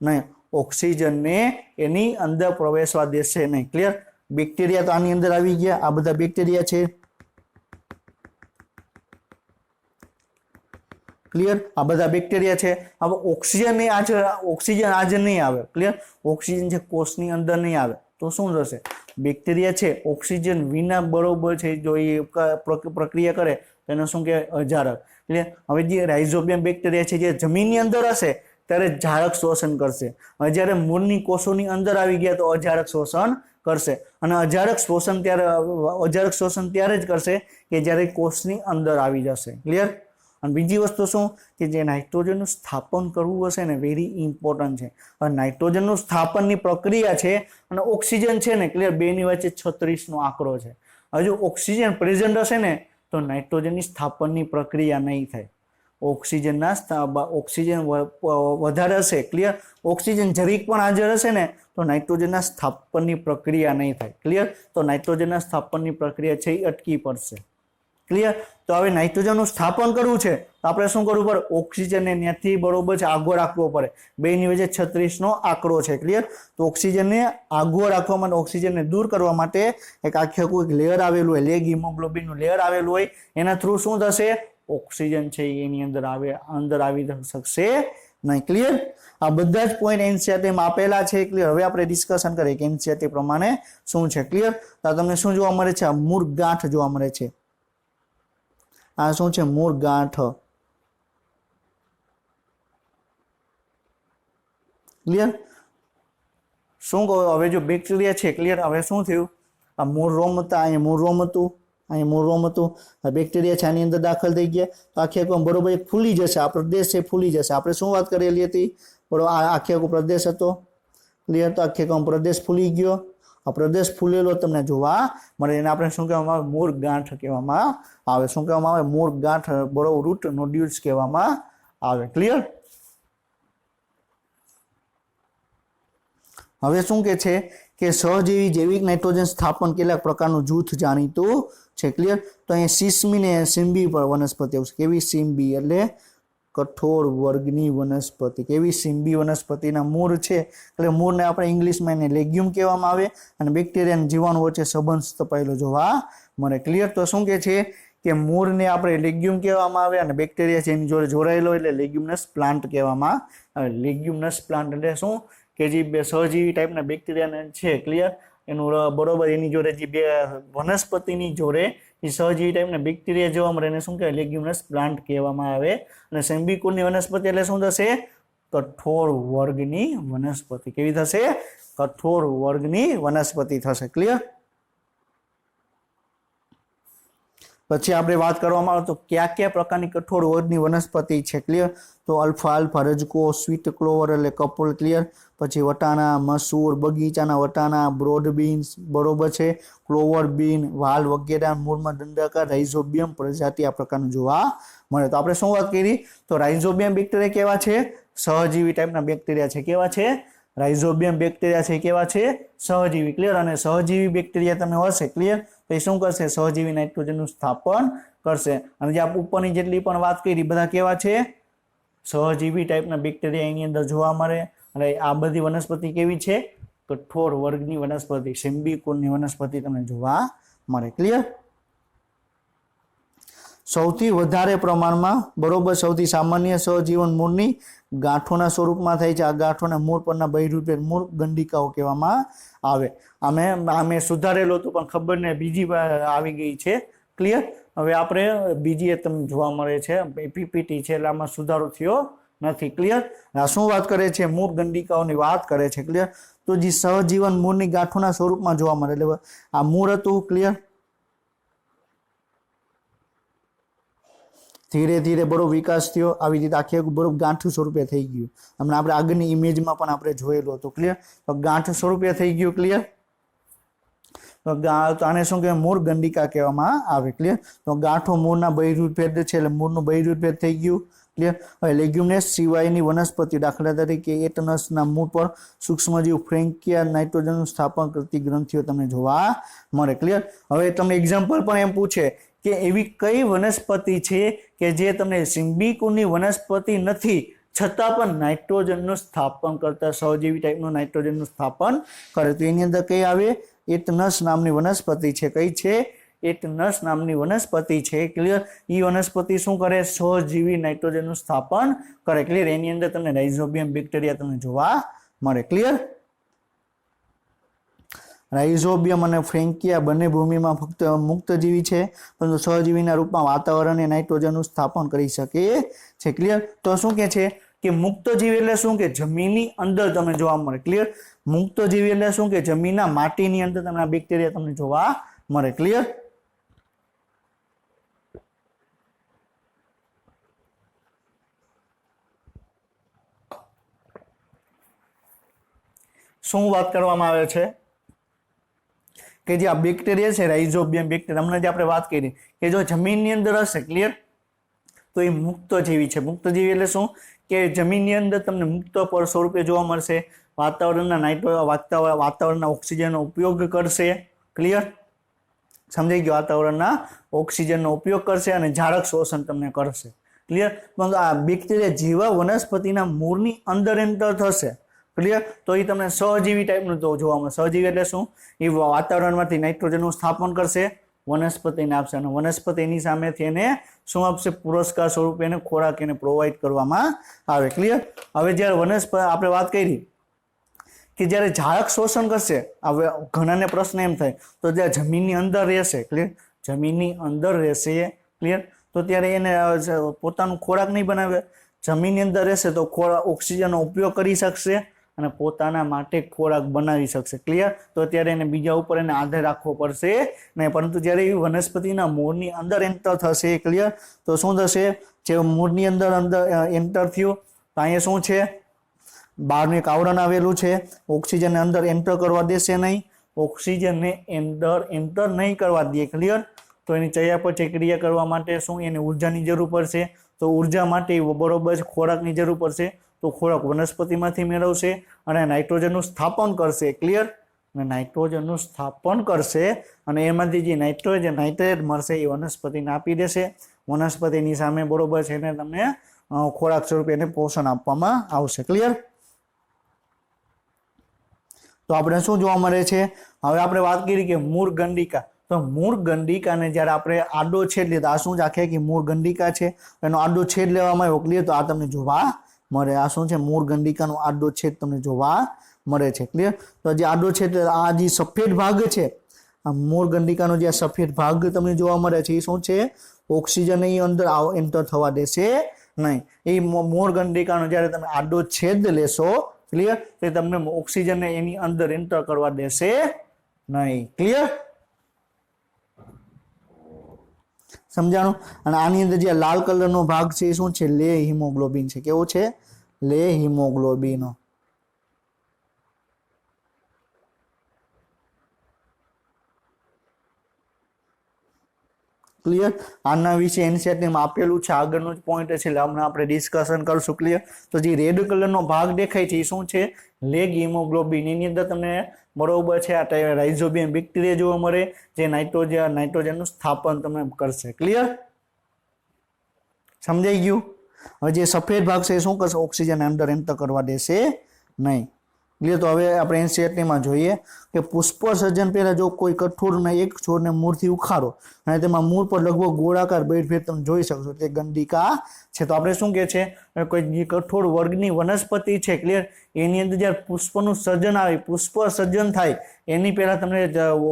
નહીં, ઓક્સિજનને એની અંદર પ્રવેશવા દેશે નહીં। ક્લિયર। બેક્ટેરિયા તો આની અંદર આવી ગયા, આ બધા બેક્ટેરિયા છે, ક્લિયર, આ બધા બેક્ટેરિયા છે। હવે ઓક્સિજન આજે નહીં આવે, ક્લિયર, ઓક્સિજન છે કોષની અંદર નહીં આવે, તો શું થશે, બેક્ટેરિયા છે ઓક્સિજન વિના, બરોબર છે, જો એ પ્રક્રિયા કરે તો એને શું કહેવાય, અજારક। ક્લિયર। હવે જે રાઇઝોબિયમ બેક્ટેરિયા છે જે જમીનની અંદર હશે ત્યારે ઝાડક શોષણ કરશે। હવે જ્યારે મૂળની કોષોની અંદર આવી ગયા તો અજારક શોષણ કરશે અને અજારક શોષણ ત્યારે જ કરશે કે જ્યારે કોષની અંદર આવી જશે। ક્લિયર। અને બીજી વસ્તુ શું કે જે નાઇટ્રોજનનું સ્થાપન કરવું હશે ને વેરી ઇમ્પોર્ટન્ટ છે। હવે નાઇટ્રોજનનું સ્થાપનની પ્રક્રિયા છે અને ઓક્સિજન છે ને ક્લિયર બેની વચ્ચે 36નો આંકડો છે। હવે જો ઓક્સિજન પ્રેઝન્ટ હશે ને તો નાઇટ્રોજનની સ્થાપનની પ્રક્રિયા નહીં થાય। ઓક્સિજન વધારે હશે ક્લિયર, ઓક્સિજન જરીક પણ હાજર હશે ને તો નાઇટ્રોજનના સ્થાપનની પ્રક્રિયા નહીં થાય। ક્લિયર। તો નાઇટ્રોજનના સ્થાપનની પ્રક્રિયા છે એ અટકી પડશે। ક્લિયર। તો હવે નાઇટ્રોજનનું સ્થાપન કરવું છે તો આપણે શું કરવું પડે? ઓક્સિજનને ત્યાંથી બરોબર છે આગો રાખવો પડે। બેની વચ્ચે 36નો આંકડો છે। ક્લિયર। તો ઓક્સિજનને આગો રાખવા માટે, ઓક્સિજનને દૂર કરવા માટે એક આખું એક લેયર આવેલું હોય, લેગ હિમોગ્લોબિનનું લેયર આવેલું હોય, એના થ્રુ શું થશે? ઓક્સિજન છે એની અંદર આવી શકશે નહીં। ક્લિયર। આ બધા જ પોઈન્ટ એનસીઈઆરટી માં આપેલા છે। ક્લિયર। હવે આપણે ડિસ્કશન કરીએ કે એનસીઈઆરટી પ્રમાણે શું છે। ક્લિયર। તો તમને શું જોવા મળે છે? આ મૂળ ગાંઠ જોવા મળે છે। આ શું છે? મૂળ ગાંઠ। ક્લિયર। શું કહો? હવે જો બેક્ટેરિયા છે ક્લિયર, હવે શું થયું? આ મૂળ રોમ હતા, અહીંયા મૂળ રોમ હતું, અહીં મૂળ રોમ હતું, આ બેક્ટેરિયા છે આની અંદર દાખલ થઈ ગયા તો આખે આખું બરોબર ફૂલી જશે। આ પ્રદેશ છે ફૂલી જશે। આપણે શું વાત કરેલી હતી? બરોબર આ આખે આખો પ્રદેશ હતો। ક્લિયર। તો આખે આખો પ્રદેશ ફૂલી ગયો। આ પ્રદેશ ફૂલેલો તમને જોવા મળે એને આપણે શું કહેવામાં આવે? મૂળ ગાંઠ કહેવામાં આવે। શું કહેવામાં આવે? મૂળ ગાંઠ, બરોબર રૂટ નોડ્યુલ્સ કહેવામાં આવે। ક્લિયર। હવે શું કે છે કે સહજીવી જૈવિક નાઇટ્રોજન સ્થાપન કેટલાક પ્રકારનું જૂથ જાણીતું છે। ક્લિયર। તો અહીંયા સિસ્મી ને સિમ્બી પર વનસ્પતિ આવશે। કેવી? સિમ્બી એટલે કઠોળ વર્ગની વનસ્પતિ। કેવી? સિમ્બી વનસ્પતિના મૂળ છે એટલે મૂળને આપણે ઇંગ્લિશમાં એને લેગ્યુમ કહેવામાં આવે અને બેક્ટેરિયા અને જીવાણુ વચ્ચે સંબંધ સ્થપાયેલો જોવા મળે। ક્લિયર। તો શું કે છે કે મૂળને આપણે લેગ્યુમ કહેવામાં આવે અને બેક્ટેરિયા છે એની જોડે જોડાયેલો એટલે લેગ્યુમિનસ પ્લાન્ટ કહેવામાં આવે। લેગ્યુમિનસ પ્લાન્ટ એટલે શું કે જે સહજીવી ટાઈપના બેક્ટેરિયાને છે ક્લિયર એનું બરોબર એની જોડે જે બે વનસ્પતિની જોડે એ સહજીવી ટાઈપના બેક્ટેરિયા જોવા મળે એને શું કહેવાય? લેગ્યુમિનસ પ્લાન્ટ કહેવામાં આવે। અને સિમ્બિકુળની વનસ્પતિ એટલે શું થશે? કઠોળ વર્ગની વનસ્પતિ। કેવી થશે? કઠોળ વર્ગની વનસ્પતિ થશે। ક્લિયર। પછી આપણે વાત કરવામાં આવે તો કયા કયા પ્રકારની કઠોળ વર્ગની વનસ્પતિ છે। ક્લિયર। તો અલ્ફા રજકો, સ્વીટ ક્લોવર એટલે કપોલ। ક્લિયર। પછી વટાણા, મસૂર, બગીચાના વટાણા, બ્રોડ બીન્સ, બરોબર છે, ક્લોવર બીન, વાલ વગેરે મૂળમાં દંડાકાર રાઇઝોબિયમ પ્રજાતિ આ પ્રકારનું જોવા મળે। તો આપણે શું વાત કરી? તો રાઇઝોબિયમ બેક્ટેરિયા કેવા છે? સહજીવી ટાઈપના બેક્ટેરિયા છે। કેવા છે? રાઇઝોબિયમ બેક્ટેરિયા છે કેવા છે? સહજીવી। ક્લિયર। અને સહજીવી બેક્ટેરિયા તમે હશે ક્લિયર તો એ શું કરશે? સહજીવી નાઇટ્રોજનનું સ્થાપન કરશે। અને જે આપણે ઉપરની જેટલી પણ વાત કરી બધા કેવા છે? સહજીવી ટાઈપના બેક્ટેરિયા એની અંદર જોવા મળે। અને આ બધી વનસ્પતિ કેવી છે? કઠોળ વર્ગની વનસ્પતિ, સિમ્બિકુળની વનસ્પતિ તમને જોવા મળે। ક્લિયર। સૌથી વધારે પ્રમાણમાં બરોબર સૌથી સામાન્ય સહજીવન મૂળની ગાંઠોના સ્વરૂપમાં થાય છે। આ ગાંઠોના મૂળ પરના બહિર્ભૂત મૂળ ગંડિકાઓ કહેવામાં આવે। આમે સુધારેલો હતું પણ ખબર ને બીજી આવી ગઈ છે। ક્લિયર। હવે આપણે બીજી તમને જોવા મળે છે પીપીટી છે એટલે આમાં સુધારો થયો નથી। ક્લિયર। આ શું વાત કરે છે? મૂળ ગંડિકાઓની વાત કરે છે। ક્લિયર। તો જે સહજીવન મૂળની ગાંઠોના સ્વરૂપમાં જોવા મળે એટલે આ મૂળ હતું। ક્લિયર। ધીરે ધીરે બરોબર વિકાસ થયો આવી રીતે આખી બરોબર ગાંઠ સ્વરૂપે થઈ ગયું। હમણાં આપણે આગળની ઇમેજમાં પણ આપણે જોયેલું હતું। ક્લિયર। તો ગાંઠ સ્વરૂપે થઈ ગયું। ક્લિયર। તો આને શું કહેવાય? મૂળ ગંડિકા કહેવામાં આવે। ક્લિયર। તો ગાંઠો મૂળના બહિર્ભૂત ભેદ છે એટલે મૂળનું બહિર્ભૂત ભેદ થઈ ગયું। ક્લિયર। હવે લેગ્યુમિનસ સિવાયની વનસ્પતિ દાખલા તરીકે એટનસના મૂળ પર સૂક્ષ્મજીવ ફ્રેન્કિયા નાઇટ્રોજનનું સ્થાપન કરતી ગ્રંથિઓ તમને જોવા મળે। ક્લિયર। હવે તમને એક્ઝામ્પલ પણ એમ પૂછે કે એવી કઈ વનસ્પતિ છે કે જે તમને સિમ્બિકુળની વનસ્પતિ નથી છતાં પણ નાઇટ્રોજનનું સ્થાપન કરતા સહજીવી ટાઈપનું નાઇટ્રોજનનું સ્થાપન કરે? તો એની અંદર કઈ આવે? એટનસ નામની વનસ્પતિ છે। કઈ છે? એટનસ નામની વનસ્પતિ છે। ક્લિયર। એ વનસ્પતિ શું કરે? સહજીવી નાઇટ્રોજનનું સ્થાપન કરે। ક્લિયર। એની અંદર તમને રાઇઝોબિયમ બેક્ટેરિયા તમને જોવા મળે। ક્લિયર। રાઇઝોબિયમ અને ફ્રેન્કિયા બંને ભૂમિમાં ફક્ત મુક્તજીવી છે પરંતુ સહજીવીના રૂપમાં વાતાવરણીય નાઇટ્રોજનનું સ્થાપન કરી શકે છે। ક્લિયર। તો શું કે છે? કે મુક્તજીવી એટલે શું કે જમીનની અંદર તમને જોવા મળે. ક્લિયર? મુક્તજીવી એટલે શું કે જમીનના માટીની અંદર તમને આ બેક્ટેરિયા તમને જોવા મળે. ક્લિયર? શું વાત કરવામાં આવે છે કે જે આ બેક્ટેરિયા છે રાઇઝોબિયમ બેક્ટેરિયા, હમણાં જે આપણે વાત કરી કે જો જમીનની અંદર હશે, ક્લિયર, તો એ મુક્તજીવી છે. મુક્તજીવી એટલે શું કે જમીનની અંદર તમને મુક્ત પર સ્વરૂપે જોવા મળશે. વાતાવરણના ઓક્સિજનનો ઉપયોગ કરશે. ક્લિયર? સમજાઈ ગયો? વાતાવરણના ઓક્સિજનનો ઉપયોગ કરશે અને ઝાડક શોષણ તમને કરશે. ક્લિયર? પરંતુ આ બેક્ટેરિયા જેવા વનસ્પતિના મૂળની અંદર એન્ટર થશે, ક્લિયર, તો એ તમને સહજીવી ટાઈપનું તો જોવા મળે. સહજીવી એટલે શું? એ વાતાવરણમાંથી નાઇટ્રોજનનું સ્થાપન કરશે, વનસ્પતિને આપશે અને વનસ્પતિની સામેથી એને શું આપશે? પુરસ્કાર સ્વરૂપે એને ખોરાક એને પ્રોવાઈડ કરવામાં આવે. ક્લિયર? હવે જ્યારે આપણે વાત કરી કે જ્યારે ઝાડક શોષણ કરશે, હવે ઘણાને પ્રશ્ન એમ થાય તો જ્યારે જમીનની અંદર રહેશે, ક્લિયર, જમીનની અંદર રહેશે, ક્લિયર, તો ત્યારે એને પોતાનું ખોરાક નહીં બનાવે. જમીનની અંદર રહેશે તો ઓક્સિજનનો ઉપયોગ કરી શકશે અને પોતાના માટે ખોરાક બનાવી શકશે. ક્લિયર? તો ત્યારે એને બીજા ઉપર એને આધાર રાખવો પડશે નહીં. પરંતુ જ્યારે એ વનસ્પતિના મૂળની અંદર એન્ટર થશે, ક્લિયર, તો શું થશે? જે મૂળની અંદર એન્ટર થયું તો અહીંયા શું છે? બહારનું એક આવરણ આવેલું છે. ઓક્સિજનને અંદર એન્ટર કરવા દેશે નહીં. ઓક્સિજનને એન્ટર નહીં કરવા દે, ક્લિયર, તો એની ચયાપચય ક્રિયા કરવા માટે શું એને ઉર્જાની જરૂર પડશે. તો ઉર્જા માટે બરોબર ખોરાકની જરૂર પડશે. તો ખોરાક વનસ્પતિમાંથી મેળવશે અને નાઇટ્રોજનનું સ્થાપન કરશે. ક્લિયર? અને નાઇટ્રોજનનું સ્થાપન કરશે અને એમાંથી જે નાઇટ્રેટ મળશે એ વનસ્પતિને આપી દેશે. વનસ્પતિની સામે બરોબર છે એને તમને ખોરાક સ્વરૂપે એને પોષણ આપવામાં આવશે. ક્લિયર? તો આપણે શું જોવા મળે છે? હવે આપણે વાત કરી કે મૂળ ગંડિકા. તો મૂળ ગંડિકાને જ્યારે આપણે આડો છેદ લીધા, આ શું રાખે કે મૂળ ગંડિકા છે, એનો આડો છેદ લેવામાં આવ્યો, ક્લિયર, તો આ તમને જોવા મળે. આ શું છે? મૂળ ગંડિકાનો આડો છેદ તમને જોવા મળે છે. ક્લિયર? તો જે આડો છેદ, આ જે સફેદ ભાગ છે, આ મૂળ ગંડિકાનો જે સફેદ ભાગ તમને જોવા મળે છે, એ શું છે? ઓક્સિજન એ અંદર એન્ટર થવા દેશે નહીં. એ મૂળ ગંડિકાનો જ્યારે તમે આડો છેદ લેશો, ક્લિયર, તો તમને ઓક્સિજનને એની અંદર એન્ટર કરવા દેશે નહીં. ક્લિયર? સમજાણું? અને આની અંદર જે લાલ કલરનો ભાગ છે એ શું છે? લે હિમોગ્લોબિન છે. કેવું છે? લે હિમોગ્લોબિન. ક્લિયર? આના વિશે એનસીઈઆરટીમાં આપેલું છે, આગળનું જ પોઈન્ટ છે એટલે હમણાં આપણે ડિસ્કશન કરશું. ક્લિયર? તો જે રેડ કલરનો ભાગ દેખાય છે એ શું છે? Leg haemoglobin. એની અંદર તમને બરોબર છે આ રાઇઝોબિયમ બેક્ટેરિયા જોવા મળે જે નાઇટ્રોજનનું સ્થાપન તમને કરશે. ક્લિયર? સમજાઈ ગયું? હવે જે સફેદ ભાગ છે એ શું કરશે? ઓક્સિજન અંદર એન્ટર કરવા દેશે નહીં. ક્લિયર? તો હવે આપણે એનસીઈઆરટીમાં જોઈએ કે પુષ્પ સર્જન પહેલા જો કોઈ કઠોળના એક છોડને મૂળથી ઉખાડો અને તેમાં મૂળ પર લગભગ ગોળાકાર બેડભેદ તમે જોઈ શકશો, તે ગંડિકા છે. તો આપણે શું કહે છે? કોઈ કઠોળ વર્ગની વનસ્પતિ છે, ક્લિયર, એની અંદર જ્યારે પુષ્પનું સર્જન આવે, પુષ્પ સર્જન થાય એની પહેલા તમને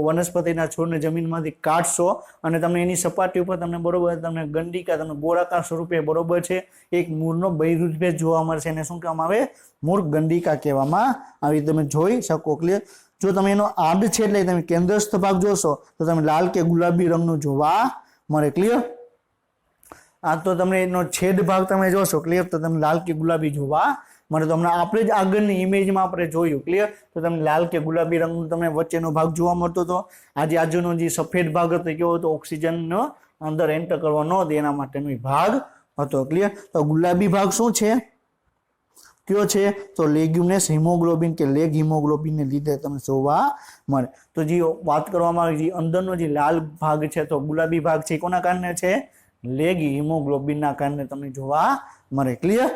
વનસ્પતિના છોડને જમીનમાંથી કાઢશો અને તમને એની સપાટી ઉપર તમને બરોબર તમને ગંડિકા તમને ગોળાકાર સ્વરૂપે બરોબર છે એક મૂળનો બહિર્ભેદ જોવા મળશે. એને શું કહેવામાં આવે? મૂળ ગંડિકા કહેવામાં આવી. તમે જોઈ શકો. ક્લિયર? જો તમે એનો આડ છે એટલે તમે કેન્દ્રસ્થ ભાગ જોશો તો તમે લાલ કે ગુલાબી રંગનું જોવા મળે. ક્લિયર? આ તો તમને એનો છેદ ભાગ તમે જોશો, ક્લિયર, તો તમને લાલ કે ગુલાબી જોવા મળે. તો હમણાં આપણે જ આગળની ઇમેજમાં આપણે જોયું, ક્લિયર, તો તમને લાલ કે ગુલાબી રંગનો તમને વચ્ચેનો ભાગ જોવા મળતો હતો. આજે આજુનો જે સફેદ ભાગ હતો કેવો હતો? ઓક્સિજનનો અંદર એન્ટર કરવા ન દે એના માટેનો ભાગ હતો. ક્લિયર? તો ગુલાબી ભાગ શું છે? કયો છે? તો લેગ્યુમિનસ હિમોગ્લોબિન કે લેગ હિમોગ્લોબિનને લીધે તમને જોવા મળે. તો જે વાત કરવામાં આવી જે અંદરનો જે લાલ ભાગ છે તો ગુલાબી ભાગ છે કોના કારણે છે? લેગ હિમોગ્લોબિનના કારણે તમને જોવા મળે. ક્લિયર?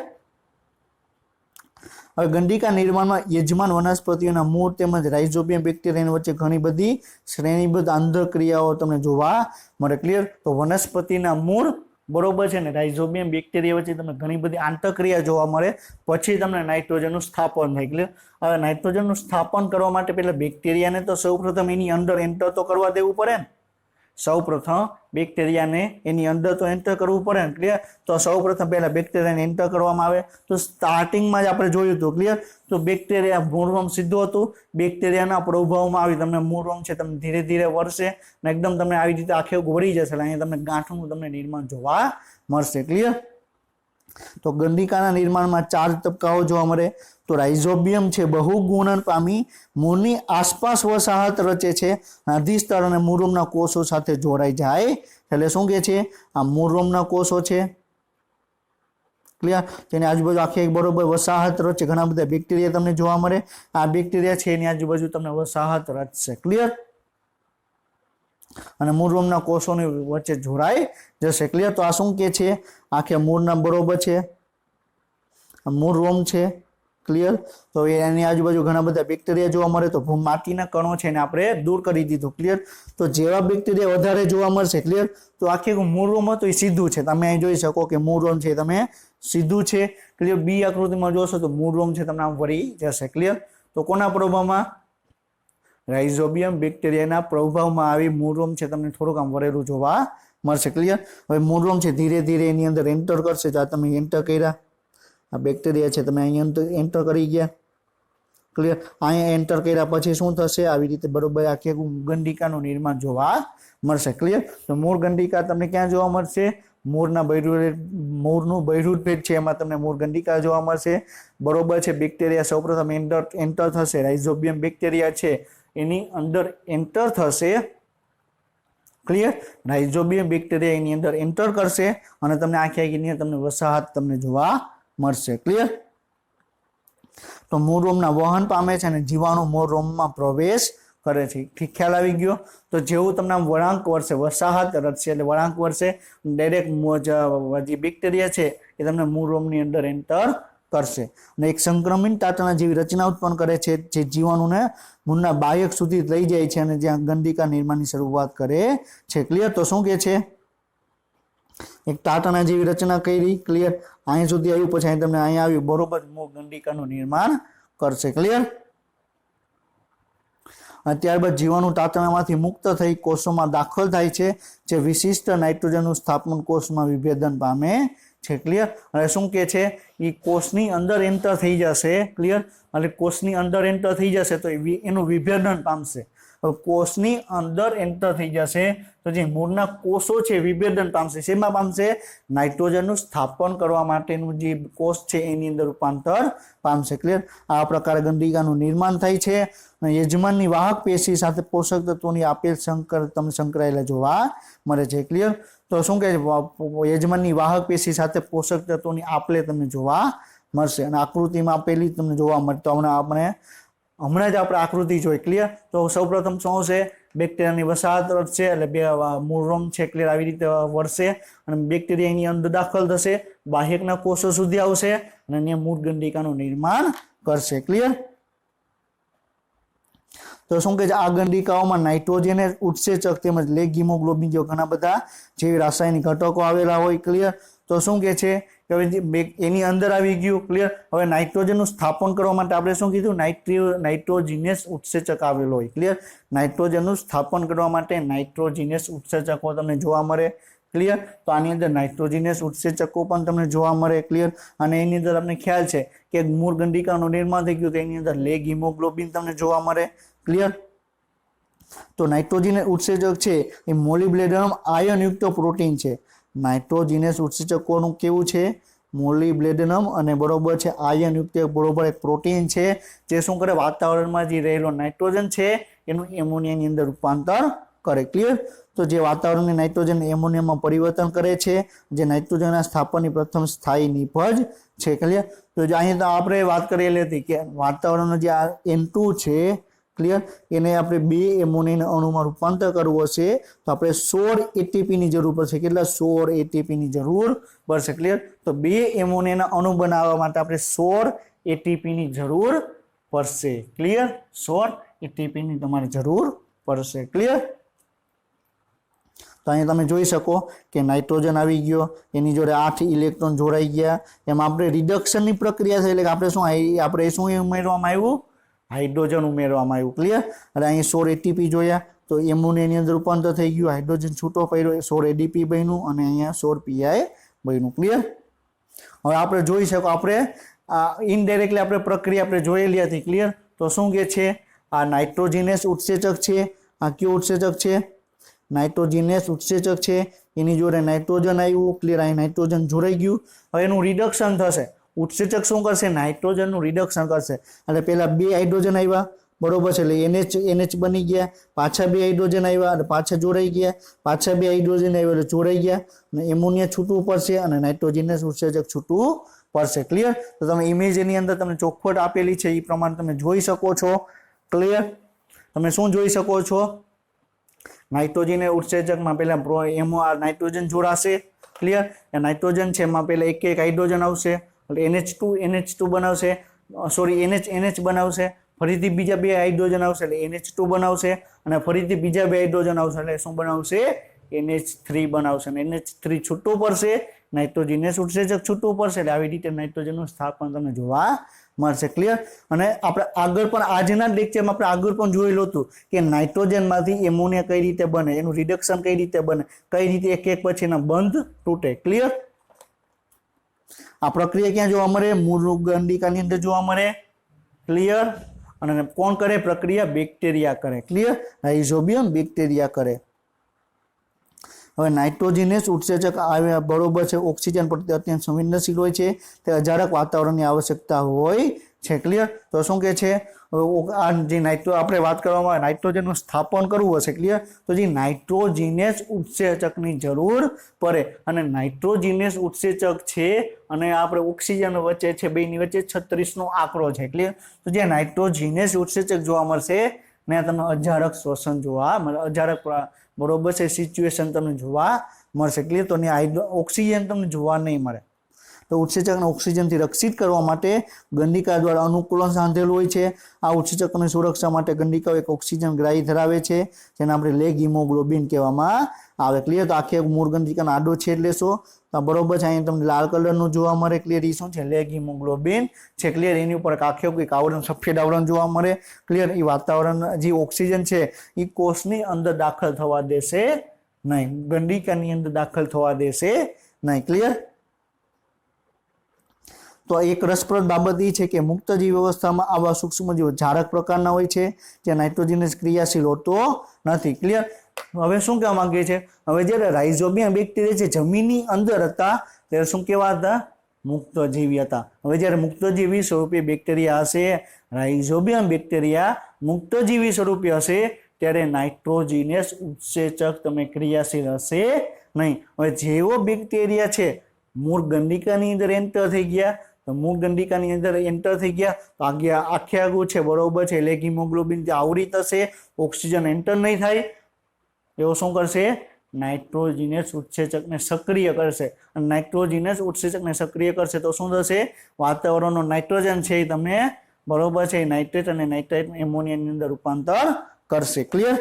હવે ગંડિકા નિર્માણમાં યજમાન વનસ્પતિઓના મૂળ તેમજ રાઇઝોબિયમ બેક્ટેરિયાની વચ્ચે ઘણી બધી શ્રેણીબદ્ધ આંતરક્રિયાઓ તમને જોવા મળે. ક્લિયર? તો વનસ્પતિના મૂળ બરોબર છે ને રાઇઝોબિયમ બેક્ટેરિયા વચ્ચે તમને ઘણી બધી આંતરક્રિયા જોવા મળે, પછી તમને નાઇટ્રોજનનું સ્થાપન થાય. ક્લિયર? હવે નાઇટ્રોજનનું સ્થાપન કરવા માટે પહેલા બેક્ટેરિયાને તો સૌપ્રથમ એની અંદર એન્ટર તો કરવા દેવું પડે ને. સૌપ્રથમ બેક્ટેરિયાને એની અંદર તો એન્ટર કરવું પડે ને, ક્લિયર? તો સૌપ્રથમ પહેલા બેક્ટેરિયાને એન્ટર કરવામાં આવે. તો સ્ટાર્ટિંગમાં જ આપણે જોયું હતું, ક્લિયર? તો બેક્ટેરિયા મૂળરોમ સીધું હતું, બેક્ટેરિયાના પ્રભાવમાં આવી તમને મૂળરોમ છે તમને ધીરે ધીરે વળશે અને એકદમ તમને આવી રીતે આખે વળી જશે. અહીંયા તમને ગાંઠનું તમને નિર્માણ જોવા મળશે, ક્લિયર? તો ગંડિકાના નિર્માણમાં 4 તબક્કાઓ જોવા મળે. તો રાઇઝોબિયમ છે બહુગુણન પામી મૂળની આસપાસ વસાહત રચે છે, અધિસ્તર અને મૂળરોમના કોષો સાથે જોડાઈ જાય. એટલે શું કહે છે? આ મૂળરોમના કોષો છે, ક્લિયર? તેની આજુબાજુ આખી બરોબર વસાહત રચે. ઘણા બધા બેક્ટેરિયા તમને જોવા મળે. આ બેક્ટેરિયા છે એની આજુબાજુ તમને વસાહત રચશે, ક્લિયર? અને મૂળરોમના કોષોની વચ્ચે જોડાઈ જશે, ક્લિયર? તો આ શું કે છે? આખે મૂળના બરોબર છે, મૂળરોમ છે, ક્લિયર? તો એની આજુબાજુ ઘણા બધા બેક્ટેરિયા જોવા મળે. તો માટીના કણો છે એને આપણે દૂર કરી દીધું, ક્લિયર? તો જેવા બેક્ટેરિયા વધારે જોવા મળશે, ક્લિયર? તો આખે મૂળરોમ હતું એ સીધું છે. તમે અહીં જોઈ શકો કે મૂળરોમ છે તમે સીધું છે, ક્લિયર? બી આકૃતિમાં જોશો તો મૂળરોમ છે તમને આમ વળી જશે, ક્લિયર? તો કોના પ્રભાવમાં? રાઇઝોબિયમ બેક્ટેરિયાના પ્રભાવમાં આવી મૂળરોમ છે તમને થોડુંક આમ વળેલું જોવા મળશે, ક્લિયર? હવે મૂળરોમ છે ધીરે ધીરે એની અંદર એન્ટર કરશે. જો તમે એન્ટર કર્યા, આ બેક્ટેરિયા છે તમે અહીંયા એન્ટર કરી ગયા, ક્લિયર? અહીંયા એન્ટર કર્યા પછી શું થશે? આવી રીતે બરોબર આખી ગંડિકાનું નિર્માણ જોવા મળશે, ક્લિયર? તો મૂળ ગંડિકા તમને ક્યાં જોવા મળશે? મૂળનું બહિર્ભૂત ભેદ છે એમાં તમને મૂળ ગંડિકા જોવા મળશે, બરોબર છે? બેક્ટેરિયા સૌપ્રથમ એન્ટર થશે, રાઇઝોબિયમ બેક્ટેરિયા છે એની અંદર એન્ટર થશે, ક્લિયર? રાઇઝોબિયમ બેક્ટેરિયા એની અંદર એન્ટર કરશે અને તમને આખી તમને વસાહત તમને જોવા મળશે, ક્લિયર? તો મૂળરોમના વહન પામે છે અને જીવાણુ મૂળરોમમાં પ્રવેશ કરે છે. ઠીક, ખ્યાલ આવી ગયો? તો જેવું તમને આમ વળાંક વળશે, વસાહત રચશે એટલે વળાંક વળશે, ડાયરેક્ટ જે બેક્ટેરિયા છે એ તમને મૂળરોમની અંદર એન્ટર કરશે અને એક સંક્રમિત તાતણા જેવી રચના ઉત્પન્ન કરે છે જે જીવાણુને મૂળના બાહ્યક સુધી લઈ જાય છે અને જ્યાં ગંડિકા નિર્માણની શરૂઆત કરે છે, ક્લિયર? તો શું કહે છે? એક ટાટણા જેવી રચના કરી, ક્લિયર? અહીં સુધી આવ્યું, પછી તમને અહીંયા આવ્યું, બરોબર? મૂળ ગંડિકાનું નિર્માણ કરશે, ક્લિયર? અને ત્યારબાદ જીવાણુ તાતણામાંથી મુક્ત થઈ કોષોમાં દાખલ થાય છે, જે વિશિષ્ટ નાઇટ્રોજનનું સ્થાપન કોષમાં વિભેદન પામે છે, ક્લિયર? અને શું કે છે? એ કોષની અંદર એન્ટર થઈ જશે, ક્લિયર? એટલે કોષની અંદર એન્ટર થઈ જશે તો એનું વિભેદન પામશે. કોષની અંદર એન્ટર થઈ જશે તો જે મૂળના કોષો છે વિભેદન પામશે. શેમાં પામશે? નાઇટ્રોજનનું સ્થાપન કરવા માટેનું જે કોષ છે એની અંદર રૂપાંતર પામશે, ક્લિયર? આ પ્રકારે ગંડિકાનું નિર્માણ થાય છે. યજમાનની વાહક પેશી સાથે પોષક તત્વોની આપેલ તમને સંકળાયેલા જોવા મળે છે, ક્લિયર? તો શું કહે છે? યજમાનની વાહક પેશી સાથે પોષક તત્વોની આપલે તમને જોવા મળશે અને આકૃતિમાં આપેલી તમને જોવા મળે. તો હમણાં જ આપણે આકૃતિ જોઈ, ક્લિયર? તો સૌપ્રથમ શું છે? બેક્ટેરિયાની વસાહત રચશે એટલે મૂળરોમ છે, ક્લિયર? આવી રીતે વળશે અને બેક્ટેરિયા એની અંદર દાખલ થશે, બાહ્યકના કોષો સુધી આવશે અને અહીંયા મૂળ ગંડિકાનું નિર્માણ કરશે, ક્લિયર? તો શું કહે છે? આ ગંડિકાઓમાં નાઇટ્રોજનસ ઉત્સેચક તેમજ લેગ હિમોગ્લોબિન જેવા ઘણા બધા જેવી રાસાયણિક ઘટકો આવેલા હોય, ક્લિયર? તો શું કહે છે? એની અંદર આવી ગયું, ક્લિયર? હવે નાઇટ્રોજનનું સ્થાપન કરવા માટે આપણે શું કીધું? નાઇટ્રોજિનસ ઉત્સેચક આવેલો હોય, ક્લિયર? નાઇટ્રોજનનું સ્થાપન કરવા માટે નાઇટ્રોજિનસ ઉત્સેચકો તમને જોવા મળે, ક્લિયર? તો આની અંદર નાઇટ્રોજિનસ ઉત્સેચકો પણ તમને જોવા મળે, ક્લિયર? અને એની અંદર તમને ખ્યાલ છે કે મૂળ ગંડિકાનું નિર્માણ થઈ ગયું તો એની અંદર લેગ હિમોગ્લોબિન તમને જોવા મળે, ક્લિયર? તો નાઇટ્રોજિનસ ઉત્સેચક છે એ મોલિબ્લેડનમ આયનયુક્ત પ્રોટીન છે. નાઇટ્રોજિનસ ઉત્સેચકોનું કેવું છે? મોલિબ્લેડનમ અને બરોબર છે આયનયુક્ત બરોબર એક પ્રોટીન છે જે શું કરે? વાતાવરણમાં જે રહેલો નાઇટ્રોજન છે એનું એમોનિયાની અંદર રૂપાંતર કરે, ક્લિયર? તો જે વાતાવરણની નાઇટ્રોજન એમોનિયામાં પરિવર્તન કરે છે, જે નાઇટ્રોજનના સ્થાપનની પ્રથમ સ્થાયી નિપજ છે, ક્લિયર? તો જે અહીં આપણે વાત કરેલી હતી કે વાતાવરણનો જે આ N2 છે, ક્લિયર? એને આપણે 2 એમોનિયાના અણુમાં રૂપાંતર કરવું હશે તો આપણે 16 એટીપીની જરૂર પડશે. કેટલા? 16 એટીપીની જરૂર પડશે, ક્લિયર? તો 2 એમોનિયાના અણુ બનાવવા માટે આપણે 16 એટીપીની જરૂર પડશે, ક્લિયર? 16 એટીપીની તમારે જરૂર પડશે, ક્લિયર? તો અહીંયા તમે જોઈ શકો કે નાઇટ્રોજન આવી ગયો, એની જોડે 8 ઇલેક્ટ્રોન જોડાઈ ગયા. એમાં આપણે રિડક્શનની પ્રક્રિયા થઈ એટલે આપણે શું ઉમેરવામાં આવ્યું? હાઇડ્રોજન ઉમેરવામાં આવ્યું, ક્લિયર? એટલે અહીં 16 એટીપી જોયા તો તો એમોનિયાની અંદર રૂપાંતર થઈ ગયું, હાઇડ્રોજન છૂટો પડ્યો, 16 એડીપી બન્યું અને અહીંયા 16 પીઆઈ બન્યું. ક્લિયર? હવે આપણે જોઈ શકો, આપણે ઇનડાયરેક્ટલી આપણે પ્રક્રિયા આપણે જોયેલી હતી. ક્લિયર? તો શું કે છે, આ નાઇટ્રોજિનેસ ઉત્સેચક છે, આ કયું ઉત્સેચક છે, નાઇટ્રોજિનેસ ઉત્સેચક છે, એની જોડે નાઇટ્રોજન આવ્યું. ક્લિયર? અહીં નાઇટ્રોજન જોડાઈ ગયું. હવે એનું રિડક્શન થશે. ઉત્સેચક શું કરશે, નાઇટ્રોજનનું રિડક્શન કરશે. એટલે પહેલા 2 હાઇડ્રોજન આવ્યા, બરોબર છે, એટલે NH બની ગયા, પાછા 2 હાઇડ્રોજન આવ્યા એટલે પાછા જોડાઈ ગયા, પાછા 2 હાઇડ્રોજન આવ્યા એટલે જોડાઈ ગયા, અને એમોનિયા છૂટવું પડશે અને નાઇટ્રોજિનસ ઉત્સેચક છૂટવું પડશે. ક્લિયર? તો તમે ઇમેજ એની અંદર તમને ચોખવટ આપેલી છે એ પ્રમાણે તમે જોઈ શકો છો. ક્લિયર? તમે શું જોઈ શકો છો, નાઇટ્રોજન ઉત્સેચકમાં પહેલા નાઇટ્રોજન જોડાશે. ક્લિયર? એ નાઇટ્રોજન છે એમાં પહેલા એક હાઇડ્રોજન આવશે એટલે NH2 બનાવશે, સોરી NH બનાવશે, ફરીથી બીજા 2 હાઇડ્રોજન આવશે એટલે NH2 બનાવશે, અને ફરીથી બીજા 2 હાઇડ્રોજન આવશે એટલે શું બનાવશે, NH3 બનાવશે, અને NH3 છૂટવું પડશે, નાઇટ્રોજિનસ ઉત્સેચક છૂટવું પડશે. એટલે આવી રીતે નાઇટ્રોજનનું સ્થાપન તમને જોવા મળશે. ક્લિયર? અને આપણે આગળ પણ આજના લેક્ચરમાં આપણે આગળ પણ જોયેલું હતું કે નાઇટ્રોજનમાંથી એમોનિયા કઈ રીતે બને, એનું રિડક્શન કઈ રીતે બને, કઈ રીતે એક એક પછી એના બંધ તૂટે. ક્લિયર? આ પ્રક્રિયા ક્યાં જોવા મળે, મૂળ ગંડિકાની અંદર જોવા મળે. ક્લિયર? અને કોણ કરે પ્રક્રિયા, બેક્ટેરિયા કરે. ક્લિયર? રાઇઝોબિયમ બેક્ટેરિયા કરે. હવે નાઇટ્રોજિનસ ઉત્સેચક આવ્યા, બરોબર છે, ઓક્સિજન પ્રત્યે અત્યંત સંવેદનશીલ હોય છે, તે અજારક વાતાવરણની આવશ્યકતા હોય છે. ક્લિયર? તો શું કે છે, આ જે આપણે વાત કરવામાં આવે નાઇટ્રોજનનું સ્થાપન કરવું હશે. ક્લિયર? તો જે નાઇટ્રોજિનસ ઉત્સેચકની જરૂર પડે, અને નાઇટ્રોજિનસ ઉત્સેચક છે અને આપણે ઓક્સિજન વચ્ચે છે, બેની વચ્ચે 36નો આંકડો છે. ક્લિયર? તો જે નાઇટ્રોજિનસ ઉત્સેચક જોવા મળશે ને તમને અજારક શ્વસન જોવા મળે, અજારક બરોબર છે સિચ્યુએશન તમને જોવા મળશે. ક્લિયર? તો ઓક્સિજન તમને જોવા નહીં મળે. તો ઉત્સેચકને ઓક્સિજનથી રક્ષિત કરવા માટે ગંડિકા દ્વારા અનુકૂલન સાંધેલું હોય છે. આ ઉત્સેચકની સુરક્ષા માટે ગંડિકાઓ એક ઓક્સિજન ગ્રાહી ધરાવે છે, જેને આપણે લેગ હિમોગ્લોબિન કહેવામાં આવે. ક્લિયર? તો આખી મૂળ ગંડિકાનો આડો છેદ લેશો તો બરોબર છે, અહીંયા તમને લાલ કલરનું જોવા મળે. ક્લિયર? એ શું છે, લેગ હિમોગ્લોબિન છે. ક્લિયર? એની ઉપર આખે કંઈક આવરણ, સફેદ આવરણ જોવા મળે. ક્લિયર? એ વાતાવરણ જે ઓક્સિજન છે એ કોષની અંદર દાખલ થવા દેશે નહીં, ગંડિકાની અંદર દાખલ થવા દેશે નહીં. ક્લિયર? તો એક રસપ્રદ બાબત એ છે કે મુક્તજીવ વ્યવસ્થામાં આવા સૂક્ષ્મજીવો ઝારક પ્રકારના હોય છે, જે નાઇટ્રોજિનસ ક્રિયાશીલ હોતો નથી. ક્લિયર? હવે શું કહેવા માંગે છે, હવે જ્યારે રાઇઝોબિયમ બેક્ટેરિયા છે જમીનની અંદર હતા ત્યારે શું કહેવા હતા, મુક્તજીવી હતા. હવે જ્યારે મુક્તજીવી સ્વરૂપે બેક્ટેરિયા હશે, રાઇઝોબિયમ બેક્ટેરિયા મુક્તજીવી સ્વરૂપે હશે, ત્યારે નાઇટ્રોજિનસ ઉત્સેચક તમે ક્રિયાશીલ હશે નહીં. હવે જેવો બેક્ટેરિયા છે મૂળ ગંડિકાની અંદર એન્ટર થઈ ગયા, તો મૂળ ગંડિકાની અંદર એન્ટર થઈ ગયા તો આખે આગું છે, બરોબર છે, લેગ હિમોગ્લોબિન જે આવરી થશે, ઓક્સિજન એન્ટર નહીં થાય, એવો શું કરશે, નાઇટ્રોજિનસ ઉત્સેચકને સક્રિય કરશે. અને નાઇટ્રોજિનસ ઉત્સેચકને સક્રિય કરશે તો શું થશે, વાતાવરણનો નાઇટ્રોજન છે એ તમે બરોબર છે નાઇટ્રેટ અને નાઇટ્રેટ એમોનિયાની અંદર રૂપાંતર કરશે. ક્લિયર?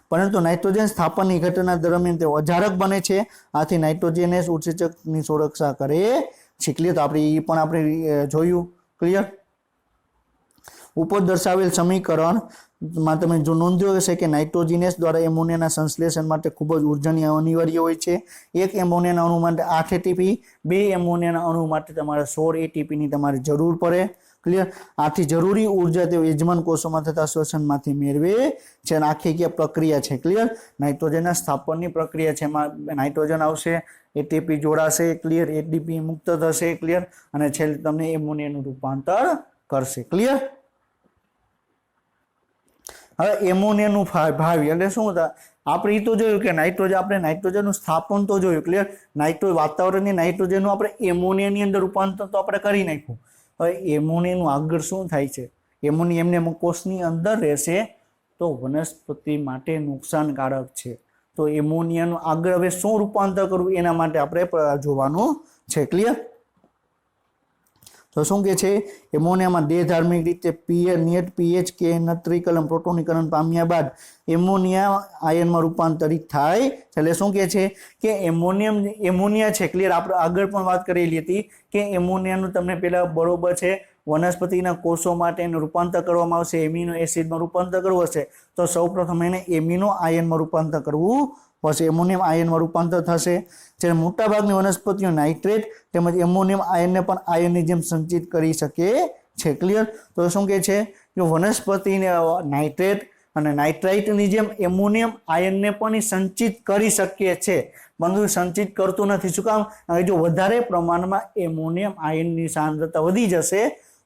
પરંતુ નાઇટ્રોજન સ્થાપનની ઘટના દરમિયાન તે અજારક બને છે, આથી નાઇટ્રોજનસ ઉત્સેચકની સુરક્ષા કરે છે. ક્લિયર? તો આપણે એ પણ આપણે જોયું. ક્લિયર? ઉપર દર્શાવેલ સમીકરણમાં તમે જો નોંધ્યો હશે કે નાઇટ્રોજિનસ દ્વારા એમોનિયાના સંશ્લેષણ માટે ખૂબ જ ઉર્જાની અનિવાર્ય હોય છે. એક એમોનિયાના અણુ માટે 8 એટીપી, 2 એમોનિયાના અણુ માટે તમારે 16 એટીપીની તમારે જરૂર પડે. ક્લિયર? આથી જરૂરી ઉર્જા તેઓ યજમાન કોષોમાં થતા શ્વસનમાંથી મેળવે છે, અને આખી ક્યાં પ્રક્રિયા છે. ક્લિયર? નાઇટ્રોજનના સ્થાપનની પ્રક્રિયા છે, એમાં નાઇટ્રોજન આવશે, એટીપી જોડાશે. ક્લિયર? એટીપી મુક્ત થશે. ક્લિયર? અને છેલ્લે તમને એમોનિયાનું રૂપાંતર કરશે. ક્લિયર? હવે એમોનિયાનું ભાવી એટલે શું હતા, આપણે એ તો જોયું કે આપણે નાઇટ્રોજનનું સ્થાપન તો જોયું. ક્લિયર? વાતાવરણની નાઇટ્રોજનનું આપણે એમોનિયાની અંદર રૂપાંતર તો આપણે કરી નાખ્યું. હવે એમોનિયાનું આગળ શું થાય છે, એમોનિયા એમને કોષની અંદર રહેશે તો વનસ્પતિ માટે નુકસાનકારક છે. તો એમોનિયાનું આગળ હવે શું રૂપાંતર કરવું એના માટે આપણે જોવાનું છે. ક્લિયર? તો શું કે છે, એમોનિયામાં દેહધાર્મિક રીતે નેટ પીએચ કે નત્રીકરણ પ્રોટોનીકરણ પામ્યા બાદ એમોનિયા આયનમાં રૂપાંતરિત થાય. એટલે શું કે છે કે એમોનિયા છે. ક્લિયર? આપણે આગળ પણ વાત કરેલી હતી કે એમોનિયાનું તમને પેલા બરોબર છે વનસ્પતિના કોષો માટે એનું રૂપાંતર કરવામાં આવશે, એમિનો એસિડમાં રૂપાંતર કરવું હશે તો સૌપ્રથમ એને એમિનો આયનમાં રૂપાંતર કરવું પડશે, એમોનિયમ આયનમાં રૂપાંતર થશે. જ્યારે મોટાભાગની વનસ્પતિઓ નાઇટ્રેટ તેમજ એમોનિયમ આયનને પણ આયનની જેમ સંચિત કરી શકે છે. ક્લિયર? તો શું કહે છે કે વનસ્પતિને નાઇટ્રેટ અને નાઇટ્રાઇટની જેમ એમોનિયમ આયનને પણ એ સંચિત કરી શકે છે, પરંતુ સંચિત કરતું નથી. શું કામ? જો વધારે પ્રમાણમાં એમોનિયમ આયનની સાંદ્રતા વધી જશે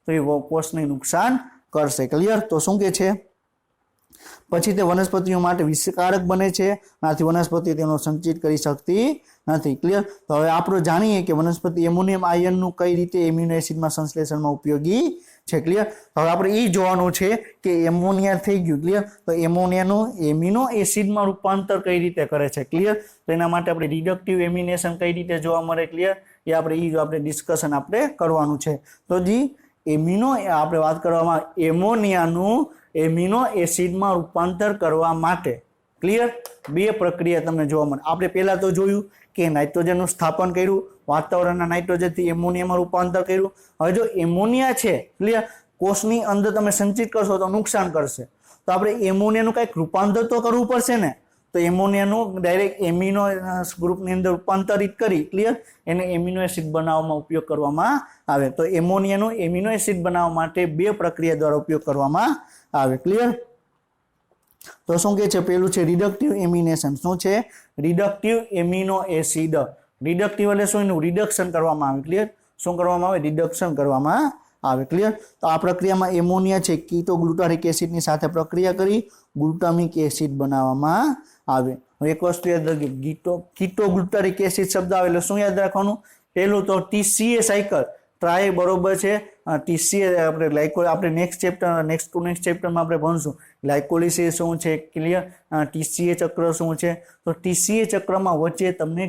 તો એ કોષને નુકસાન કરશે. ક્લિયર? તો શું કહે છે પછી તે વનસ્પતિઓ માટે વિષકારક બને છે, આથી વનસ્પતિ તેનો સંચિત કરી શકતી નથી. ક્લિયર? તો હવે આપણે જાણીએ કે વનસ્પતિ એમોનિયમ આયનનું કઈ રીતે એમિનો એસિડમાં સંશ્લેષણમાં ઉપયોગી છે. ક્લિયર? હવે આપણે એ જોવાનું છે કે એમોનિયા થઈ ગયું. ક્લિયર? તો એમોનિયાનું એમિનો એસિડમાં રૂપાંતર કઈ રીતે કરે છે. ક્લિયર? તો એના માટે આપણે રિડક્ટિવ એમિનેશન કઈ રીતે જોવા મળે. ક્લિયર? એ આપણે ડિસ્કશન આપણે કરવાનું છે. તો જી એમિનો આપણે વાત કરવામાં એમોનિયાનું એમિનો એસિડમાં રૂપાંતર કરવા માટે ક્લિયર બે પ્રક્રિયા તમને જોવા મળે. આપણે પહેલા તો જોયું કે નાઇટ્રોજનનું સ્થાપન કર્યું, વાતાવરણના નાઇટ્રોજનથી એમોનિયામાં રૂપાંતર કર્યું. હવે જો એમોનિયા છે ક્લિયર કોષની અંદર તમે સંચિત કરશો તો નુકસાન કરશે, તો આપણે એમોનિયાનું કંઈક રૂપાંતર તો કરવું પડશે ને. તો એમોનિયાનું ડાયરેક્ટ એમિનો ગ્રુપની અંદર રૂપાંતરિત કરી ક્લિયર એને એમિનો એસિડ બનાવવામાં ઉપયોગ કરવામાં આવે. તો એમોનિયાનું એમિનો એસિડ બનાવવા માટે બે પ્રક્રિયા દ્વારા ઉપયોગ કરવામાં આવે. ક્લિયર? તો શું કહે છે પેલું છે રિડક્ટિવ એમિનેશન. શું છે? રિડક્ટિવ એમિનો એસિડ. રિડક્ટિવ એટલે શું? એનું રિડક્શન કરવામાં આવે. ક્લિયર? શું કરવામાં આવે? રિડક્શન કરવામાં આવે. ક્લિયર? તો આ પ્રક્રિયામાં એમોનિયા છે કીટો ગ્લુટારિક એસિડની સાથે પ્રક્રિયા કરી ગ્લુટામિક એસિડ બનાવવામાં આવે. હવે એક વસ્તુ યાદ રાખજો, કીટો ગ્લુટારિક એસિડ શબ્દ આવે એટલે શું યાદ રાખવાનું? પહેલું તો TCA સાયકલ ટ્રાય બરોબર છે. TCA આપણે નેક્સ્ટ ચેપ્ટરમાં આપણે ભણશું ગ્લાયકોલિસિસ શું છે. ક્લિયર? TCA ચક્ર શું છે? તો TCA ચક્રમાં વચ્ચે તમને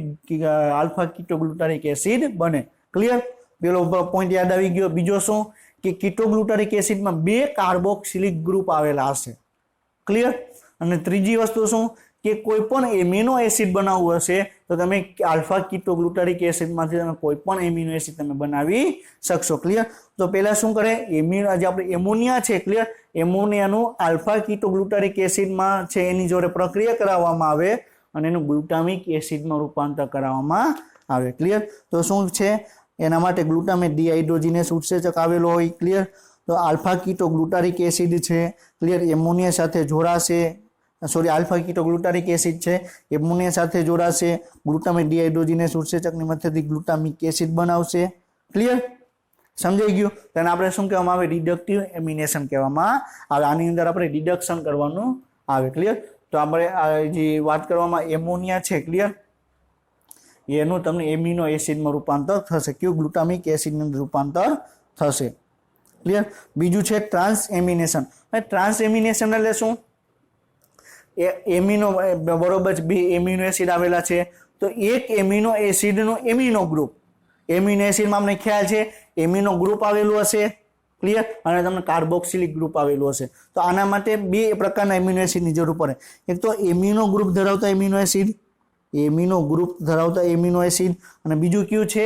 આલ્ફા કીટો ગ્લુટારિક એસિડ બને. ક્લિયર? પેલો પોઈન્ટ યાદ આવી ગયો. બીજો શું કે કીટો ગ્લુટારિક એસિડમાં બે કાર્બોક્સિલિક ગ્રુપ આવેલા હશે. ક્લિયર? અને ત્રીજી વસ્તુ શું કે કોઈ પણ એમિનો એસિડ બનાવવું હશે તો તમે આલ્ફા કીટો ગ્લુટારિક એસિડમાંથી તમે કોઈ પણ એમિનો એસિડ તમે બનાવી શકશો. ક્લિયર? તો પહેલા શું કરે જે આપણે એમોનિયા છે ક્લિયર એમોનિયાનું આલ્ફા કીટો ગ્લુટારિક એસિડમાં છે એની જોડે પ્રક્રિયા કરાવવામાં આવે અને એનું ગ્લુટામિક એસિડમાં રૂપાંતર કરાવવામાં આવે. ક્લિયર? તો શું છે એના માટે ગ્લુટામેટ ડિહાઇડ્રોજિનેસ ઉત્સેચક આવેલો હોય. ક્લિયર? તો આલ્ફા કીટો ગ્લુટારિક એસિડ છે ક્લિયર એમોનિયા સાથે જોડાશે, આલ્ફા કીટો ગ્લુટારિક એસિડ છે એમોનિયા સાથે જોડાશે, ગ્લુટામેટ ડિહાઇડ્રોજિનેસ ઉત્સેચકની મદદથી ગ્લુટામિક એસિડ બનાવશે. ક્લિયર? સમજાઈ ગયું? તેને આપણે શું કહેવામાં આવે? રિડક્ટિવ એમિનેશન કહેવામાં આવે. આની અંદર આપણે રિડક્શન કરવાનું આવે. ક્લિયર? તો આપણે જે વાત કરવામાં એમોનિયા છે ક્લિયર એનું તમને એમિનો એસિડમાં રૂપાંતર થશે. કયું? ગ્લુટામિક એસિડનું રૂપાંતર થશે. ક્લિયર? બીજું છે ટ્રાન્સ એમિનેશન. ટ્રાન્સ એમિનેશન એટલે શું? એમિનો બરોબર બે એમિનો એસિડ આવેલા છે તો એક એમિનો એસિડનું એમિનો ગ્રુપ એમિનો એસિડમાં અમને ખ્યાલ છે એમિનો ગ્રુપ આવેલું હશે. ક્લિયર? અને તમને કાર્બોક્સિલિક ગ્રુપ આવેલું હશે. તો આના માટે બે પ્રકારના એમિનો એસિડની જરૂર પડે. એક તો એમિનો ગ્રુપ ધરાવતા એમિનો એસિડ અને બીજું કયું છે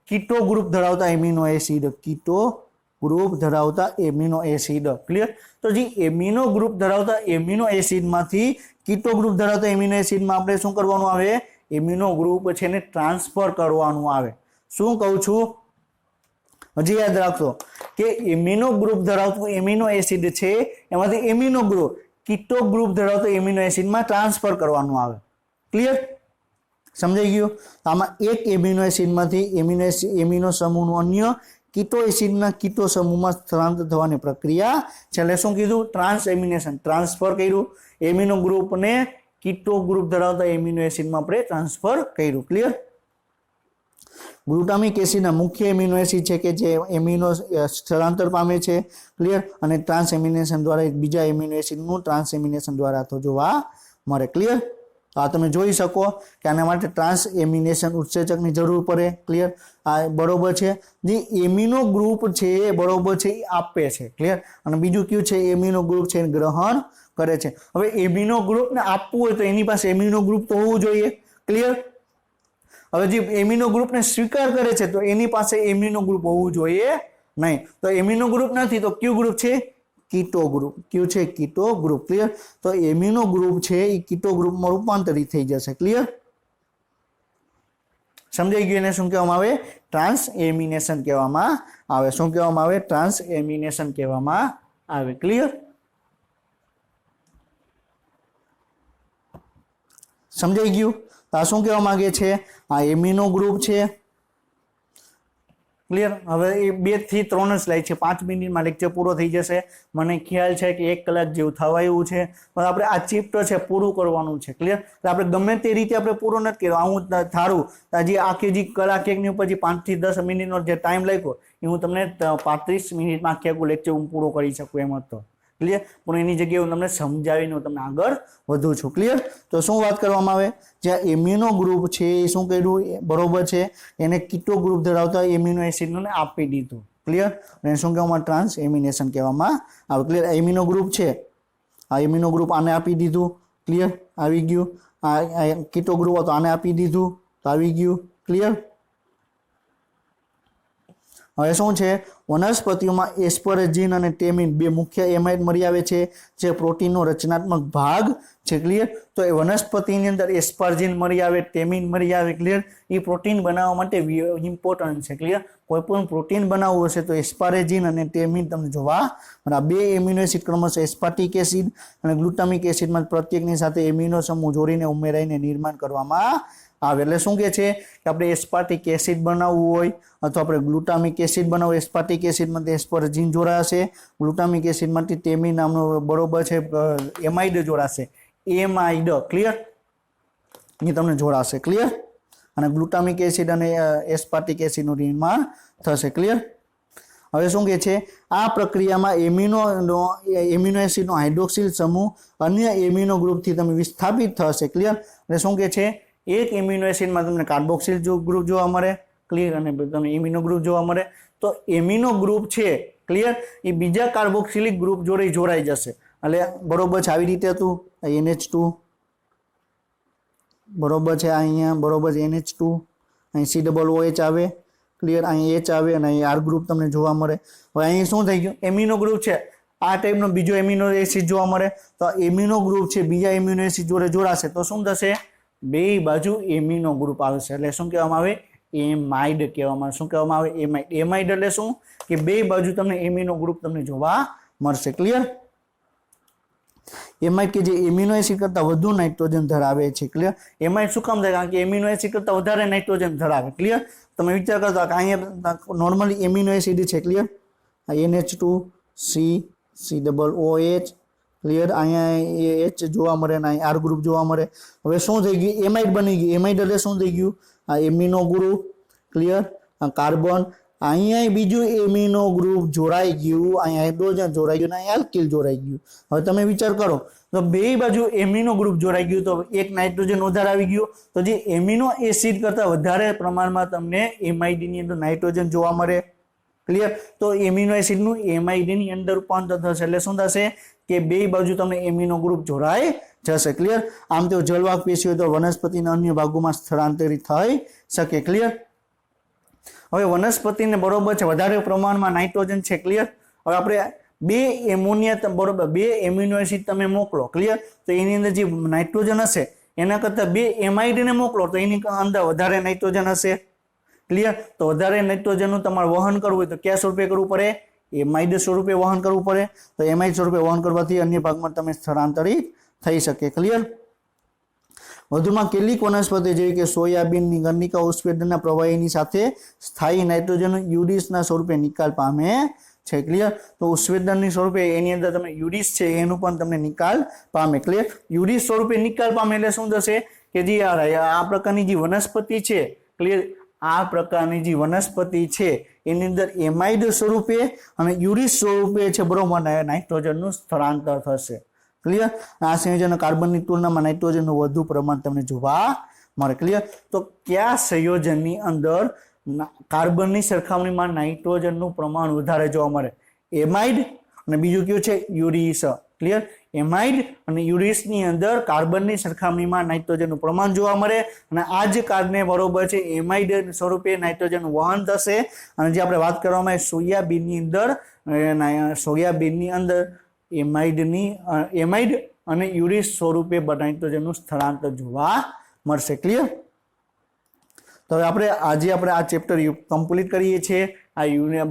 કીટો ગ્રુપ ધરાવતા એમિનો એસિડ. ક્લિયર? તો જે એમિનો ગ્રુપ ધરાવતા એમિનો એસિડમાંથી કીટો ગ્રુપ ધરાવતા એમિનો એસિડમાં આપણે શું કરવાનું આવે? એમિનો ગ્રુપ છે એને ટ્રાન્સફર કરવાનું આવે. શું કહું છું? હજી યાદ રાખજો કે એમિનો ગ્રુપ ધરાવતું એમિનો એસિડ છે એમાંથી એમિનો ગ્રુપ કીટો ગ્રુપ ધરાવતો એમિનો એસિડમાં ટ્રાન્સફર કરવાનું આવે. ક્લિયર? સમજાઈ ગયું? આમાં એક એમિનો એસિડમાંથી એમિનો સમૂહનું અન્ય કીટો એસિડના કીટો સમૂહમાં સ્થળાંતર થવાની પ્રક્રિયા છે. એટલે શું કીધું? ટ્રાન્સ એમિનેશન. ટ્રાન્સફર કર્યું એમિનો ગ્રુપને કીટો ગ્રુપ ધરાવતા એમિનો એસિડમાં આપણે ટ્રાન્સફર કર્યું. ક્લિયર? ગ્લુટામિક એસિડના મુખ્ય એમિનો એસિડ છે કે જે એમિનો સ્થળાંતર પામે છે. ક્લિયર? અને ટ્રાન્સ એમિનેશન દ્વારા બીજા એમિનો એસિડનું ટ્રાન્સ એમિનેશન દ્વારા તો જોવા મળે. ક્લિયર? તો આ તમે જોઈ શકો કે આના માટે ટ્રાન્સ એમિનેશન ઉત્સેચકની જરૂર પડે. ક્લિયર? આ બરોબર છે. જે એમિનો ગ્રુપ છે બરોબર છે એ આપે છે. ક્લિયર? અને બીજું કયું છે એમિનો ગ્રુપ છે ગ્રહણ કરે છે. હવે એમિનો ગ્રુપને આપવું હોય તો એની પાસે એમિનો ગ્રુપ તો હોવું જોઈએ. ક્લિયર? હવે જે એમિનો ગ્રુપને સ્વીકાર કરે છે તો એની પાસે એમિનો ગ્રુપ હોવું જોઈએ नहीं। तो एमिनो ग्रुप नहीं तो क्यू ग्रुप है कीटो ग्रुप। क्यू है कीटो ग्रुप। क्लियर। तो एमिनो ग्रुप है ये कीटो ग्रुप में रूपांतरित थई जशे। क्लियर। समझाई गयुं ने शुं कहेवामां आवे ट्रांस एमिनेशन कहेवामां आवे। शुं कहेवामां आवे ट्रांस एमिनेशन कहेवामां आवे। क्लियर। समझाई गयुं। तो आ शुं कहेवा मांगे छे आ एमिनो ग्रुप छे। क्लियर। हवे 2 થી 3 જ સ્લાઇડ છે 5 મિનિટમાં લેક્ચર પૂરો થઈ જશે। મને ખ્યાલ છે કે 1 કલાક જેવું થવા આવ્યું છે પણ આપણે આ ચેપ્ટર છે પૂરું કરવાનું છે। ક્લિયર। તો આપણે ગમે તે રીતે આપણે પૂરો નથી કર્યો। હું થારું હજી આખી જે કલાક એકની ઉપર જે 5 થી 10 મિનિટનો જે ટાઈમ લાગ્યો એ હું તમને 35 મિનિટમાં આખી આખું લેક્ચર હું પૂરો કરી શકું એમ હતો। क्लियर। पण एनी जगह हूँ तमने समझावीने तमने आगळ वधु छुं। क्लियर। तो शुं वात करवामां आवे जे एमिनो ग्रुप छे ए शुं कर्युं बरोबर छे एने कीटो ग्रुप धरावता एमिनो एसिड ने आपी दीधुं। क्लियर। अने शुं कहेवामां ट्रांस एमिनेशन कहेवामां आवे। क्लियर। एमिनो ग्रुप छे आ एमिनो ग्रुप आने आपी दीधुं। क्लियर। आवी गयुं। आ कीटो ग्रुप तो आने आपी दीधुं तो आवी गयुं। क्लियर। हवे शुं छे वनस्पतिओमां एस्परेजीन अने टेमिन बे मुख्य एमाइड मळी आवे छे जे प्रोटीननो रचनात्मक भाग छे। क्लियर। तो ए वनस्पतिनी अंदर एस्परजीन मळी आवे टेमिन मळी आवे। क्लियर। ए प्रोटीन बनाववा माटे इम्पोर्टન્ટ छे। क्लियर। कोई पण प्रोटीन बनाववुं हशे तो एस्परेजीन अने टेमिन तमने जोवा मळे। आ बे एमिनो एसिड क्रमशः एस्पार्टिक एसिड अने ग्लूटामिक एसिड में प्रत्येकनी साथे एमिनो समूह जोड़ीने उमेराईने निर्माण करवामां आवे। એટલે શું કહે છે કે આપણે એસ્પાર્ટિક એસિડ બનાવવું હોય અથવા આપણે ગ્લુટામિક એસિડ બનાવવું એસ્પાર્ટિક એસિડ માં એસ્પરજીન જોડાશે ગ્લુટામિક એસિડ માંથી ટેમિન નામનો બરોબર છે એમાઇડ જોડાશે એમાઇડ। ક્લિયર। એ તમને જોડાશે। ક્લિયર। અને ગ્લુટામિક એસિડ અને એસ્પાર્ટિક એસિડ નું નિર્માણ થશે। ક્લિયર। હવે શું કહે છે આ પ્રક્રિયામાં એમિનો એસિડ નો હાઇડ્રોક્સિલ સમૂહ અન્ય એમિનો ગ્રુપ થી તમે વિસ્થાપિત થશે। ક્લિયર। એટલે શું કહે છે एक एमिनो एसिड में तमने कार्बोक्सिल ग्रुप जोवा मळे। क्लियर। अने तमने एमिनो ग्रुप जोवा मळे तो एमिनो ग्रुप छे क्लियर ए बीजा कार्बोक्सिलिक ग्रुप जोड़े जोड़ाई जशे। એટલે बरोबर छे। આવી રીતે હતું NH2 बरोबर छे। અહીંયા बरोबर છે NH2 અહીં COOH આવે। क्लियर। અહીં H આવે અને અહીં R ગ્રુપ તમને જોવા મળે। હવે અહીં શું થઈ ગયું એમિનો ગ્રુપ છે આ ટાઈપનો બીજો એમિનો એસિડ જોવા મળે તો એમિનો ગ્રુપ છે બીજા એમિનો એસિડ જોડે જોડાશે તો શું થશે બે બાજુ એમિનો ગ્રુપ આવશે એટલે શું કહેવામાં આવે એમાઇડ કહેવામાં। શું કહેવામાં આવે એમાઇડ। એમાઇડ એટલે શું કે બે બાજુ તમને એમિનો ગ્રુપ તમને જોવા મળશે। ક્લિયર। એમાઇડ કે જે એમિનો એસિડ કરતા વધુ નાઇટ્રોજન ધરાવે છે। ક્લિયર। એમાઇડ શું કામ થાય કારણ કે એમિનો એસિડ કરતા વધારે નાઇટ્રોજન ધરાવે। ક્લિયર। તમે વિચાર કરતા કે અહીંયા નોર્મલી એમિનો એસિડ છે। ક્લિયર। NH2 COOH clear. अँ एच जोवा मळे ने आर ग्रुप जोवा मळे। हवे शुं थई गयुं एमाइड बनी गयुं। एमाइड એટલે શું થઈ ગયું આ એમિનો ગ્રુપ। ક્લિયર। આ કાર્બન અહીંયા બીજું એમિનો ગ્રુપ જોડાઈ ગયું અહીંયા હાઇડ્રોજન જોડાઈ ગયું અહીંયા એલ્કિલ જોડાઈ ગયું। હવે તમે વિચાર કરો તો બે બાજુ એમિનો ગ્રુપ જોડાઈ ગયું તો એક નાઇટ્રોજન વધારે આવી ગયું તો જે એમિનો એસિડ કરતા વધારે પ્રમાણમાં તમને એમાઇડ ની અંદર નાઇટ્રોજન જોવા મળે। क्लियर। तो एमिनो एसिड नु एमाइड ની અંદર રૂપાંતર થશે એટલે શું થશે કે બે બાજુ તમને એમિનો ગ્રુપ જોડાઈ જશે। ક્લિયર। આમ તો જલવાહક પેશીઓ તો વનસ્પતિના અન્ય ભાગોમાં સ્થળાંતરિત થઈ શકે। ક્લિયર। હવે વનસ્પતિને બરોબર છે વધારે પ્રમાણમાં નાઇટ્રોજન છે। ક્લિયર। હવે આપણે બે એમોનિયા બરોબર બે એમિનો એસિડ તમે મોકલો। ક્લિયર। તો એની અંદર જે નાઇટ્રોજન હશે એના કરતા બે એમાઇડ ને મોકલો તો એની અંદર વધારે નાઇટ્રોજન હશે। क्लियर। तो વધારે નાઇટ્રોજનનું તમારે વહન કરવું હોય તો કયા સ્વરૂપે કરવું પડે એમાઇડ સ્વરૂપે વહન કરવું પડે તો એમાઇડ સ્વરૂપે વહન કરવાથી અન્ય ભાગમાં તમે સ્થળાંતરિત થઈ શકે। ક્લિયર। વધુમાં કેટલીક વનસ્પતિ જેવી કે સોયાબીનની ગંડિકા ઉત્સેચનના પ્રવાહીની સાથે સ્થાયી નાઇટ્રોજન યુરિસના સ્વરૂપે નિકાલ પામે છે। ક્લિયર। તો ઉત્સેચનની સ્વરૂપે એની અંદર તમે યુરિસ છે એનું પણ તમને નિકાલ પામે। ક્લિયર। યુરિસ સ્વરૂપે નિકાલ પામે એટલે શું થશે કે જે આ પ્રકારની જે વનસ્પતિ છે ક્લિયર आ प्रकारनी जी वनस्पति है एनी अंदर एमाइड स्वरूपे अने यूरिस स्वरूपे छे बरोबर नाइट्रोजन स्थलांतर थशे। क्लियर। आ संयोजन कार्बन की तुलना में नाइट्रोजन वधु प्रमाण तमने जोवा मळे। क्लियर। तो क्या संयोजन नी अंदर कार्बन की सरखामणी में नाइट्रोजन प्रमाण वधारे जोवा मळे एमाइड अने बीजुं क्युं छे यूरिस। ક્લિયર. એમાઇડ અને યુરિસની અંદર કાર્બનની સરખામણીમાં નાઇટ્રોજનનું પ્રમાણ જોવા મળે અને આ જ કારણે બરોબર છે એમાઇડ સ્વરૂપે નાઇટ્રોજનનું વહન થશે. અને જે આપણે વાત કરવામાં આવે સોયાબીનની અંદર એમાઇડ અને યુરિસ સ્વરૂપે નાઇટ્રોજનનું સ્થળાંતર જોવા મળશે. ક્લિયર. તો હવે આપણે આ ચેપ્ટર કમ્પ્લીટ કરીએ છીએ.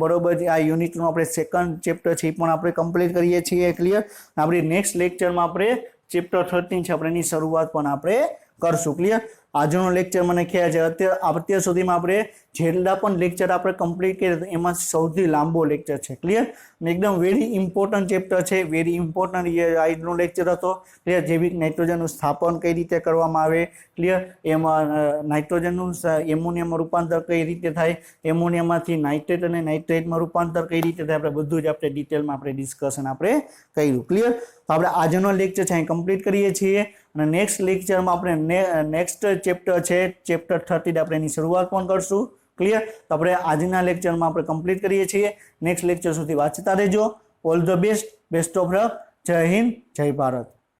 બરોબર છે. આ યુનિટનું આપણે સેકન્ડ ચેપ્ટર છે એ પણ આપણે કમ્પ્લીટ કરીએ છીએ. ક્લિયર. આપણી નેક્સ્ટ લેક્ચરમાં આપણે ચેપ્ટર 13 છે આપણે એની શરૂઆત પણ આપણે કરશું. ક્લિયર. આજનો લેક્ચર મને ખ્યાલ છે અત્યાર સુધીમાં આપણે જેટલા પણ લેક્ચર આપણે કમ્પ્લીટ કર્યા એમાં સૌથી લાંબો લેક્ચર છે. ક્લિયર. અને એકદમ વેરી ઇમ્પોર્ટન્ટ ચેપ્ટર છે. વેરી ઇમ્પોર્ટન્ટ આજનો લેક્ચર હતો. ક્લિયર. જૈવિક નાઇટ્રોજનનું સ્થાપન કઈ રીતે કરવામાં આવે. ક્લિયર. એમાં નાઇટ્રોજનનું એમોનિયામાં રૂપાંતર કઈ રીતે થાય, એમોનિયામાંથી નાઇટ્રેટ અને નાઇટ્રેટમાં રૂપાંતર કઈ રીતે થાય, આપણે બધું જ આપણે ડિટેલમાં આપણે ડિસ્કશન આપણે કર્યું. ક્લિયર. તો આપણે આજનો લેક્ચર છે અહીં કમ્પ્લીટ કરીએ છીએ અને નેક્સ્ટ લેક્ચરમાં આપણે નેક્સ્ટ ચેપ્ટર છે ચેપ્ટર 30 આપણે એની શરૂઆત પણ કરશું. ક્લિયર. તો આપણે આજના લેક્ચરમાં આપણે કમ્પ્લીટ કરીએ છીએ. નેક્સ્ટ લેક્ચર સુધી વાંચતા રહેજો. All the best of luck. જય હિન્દ, જય ભારત.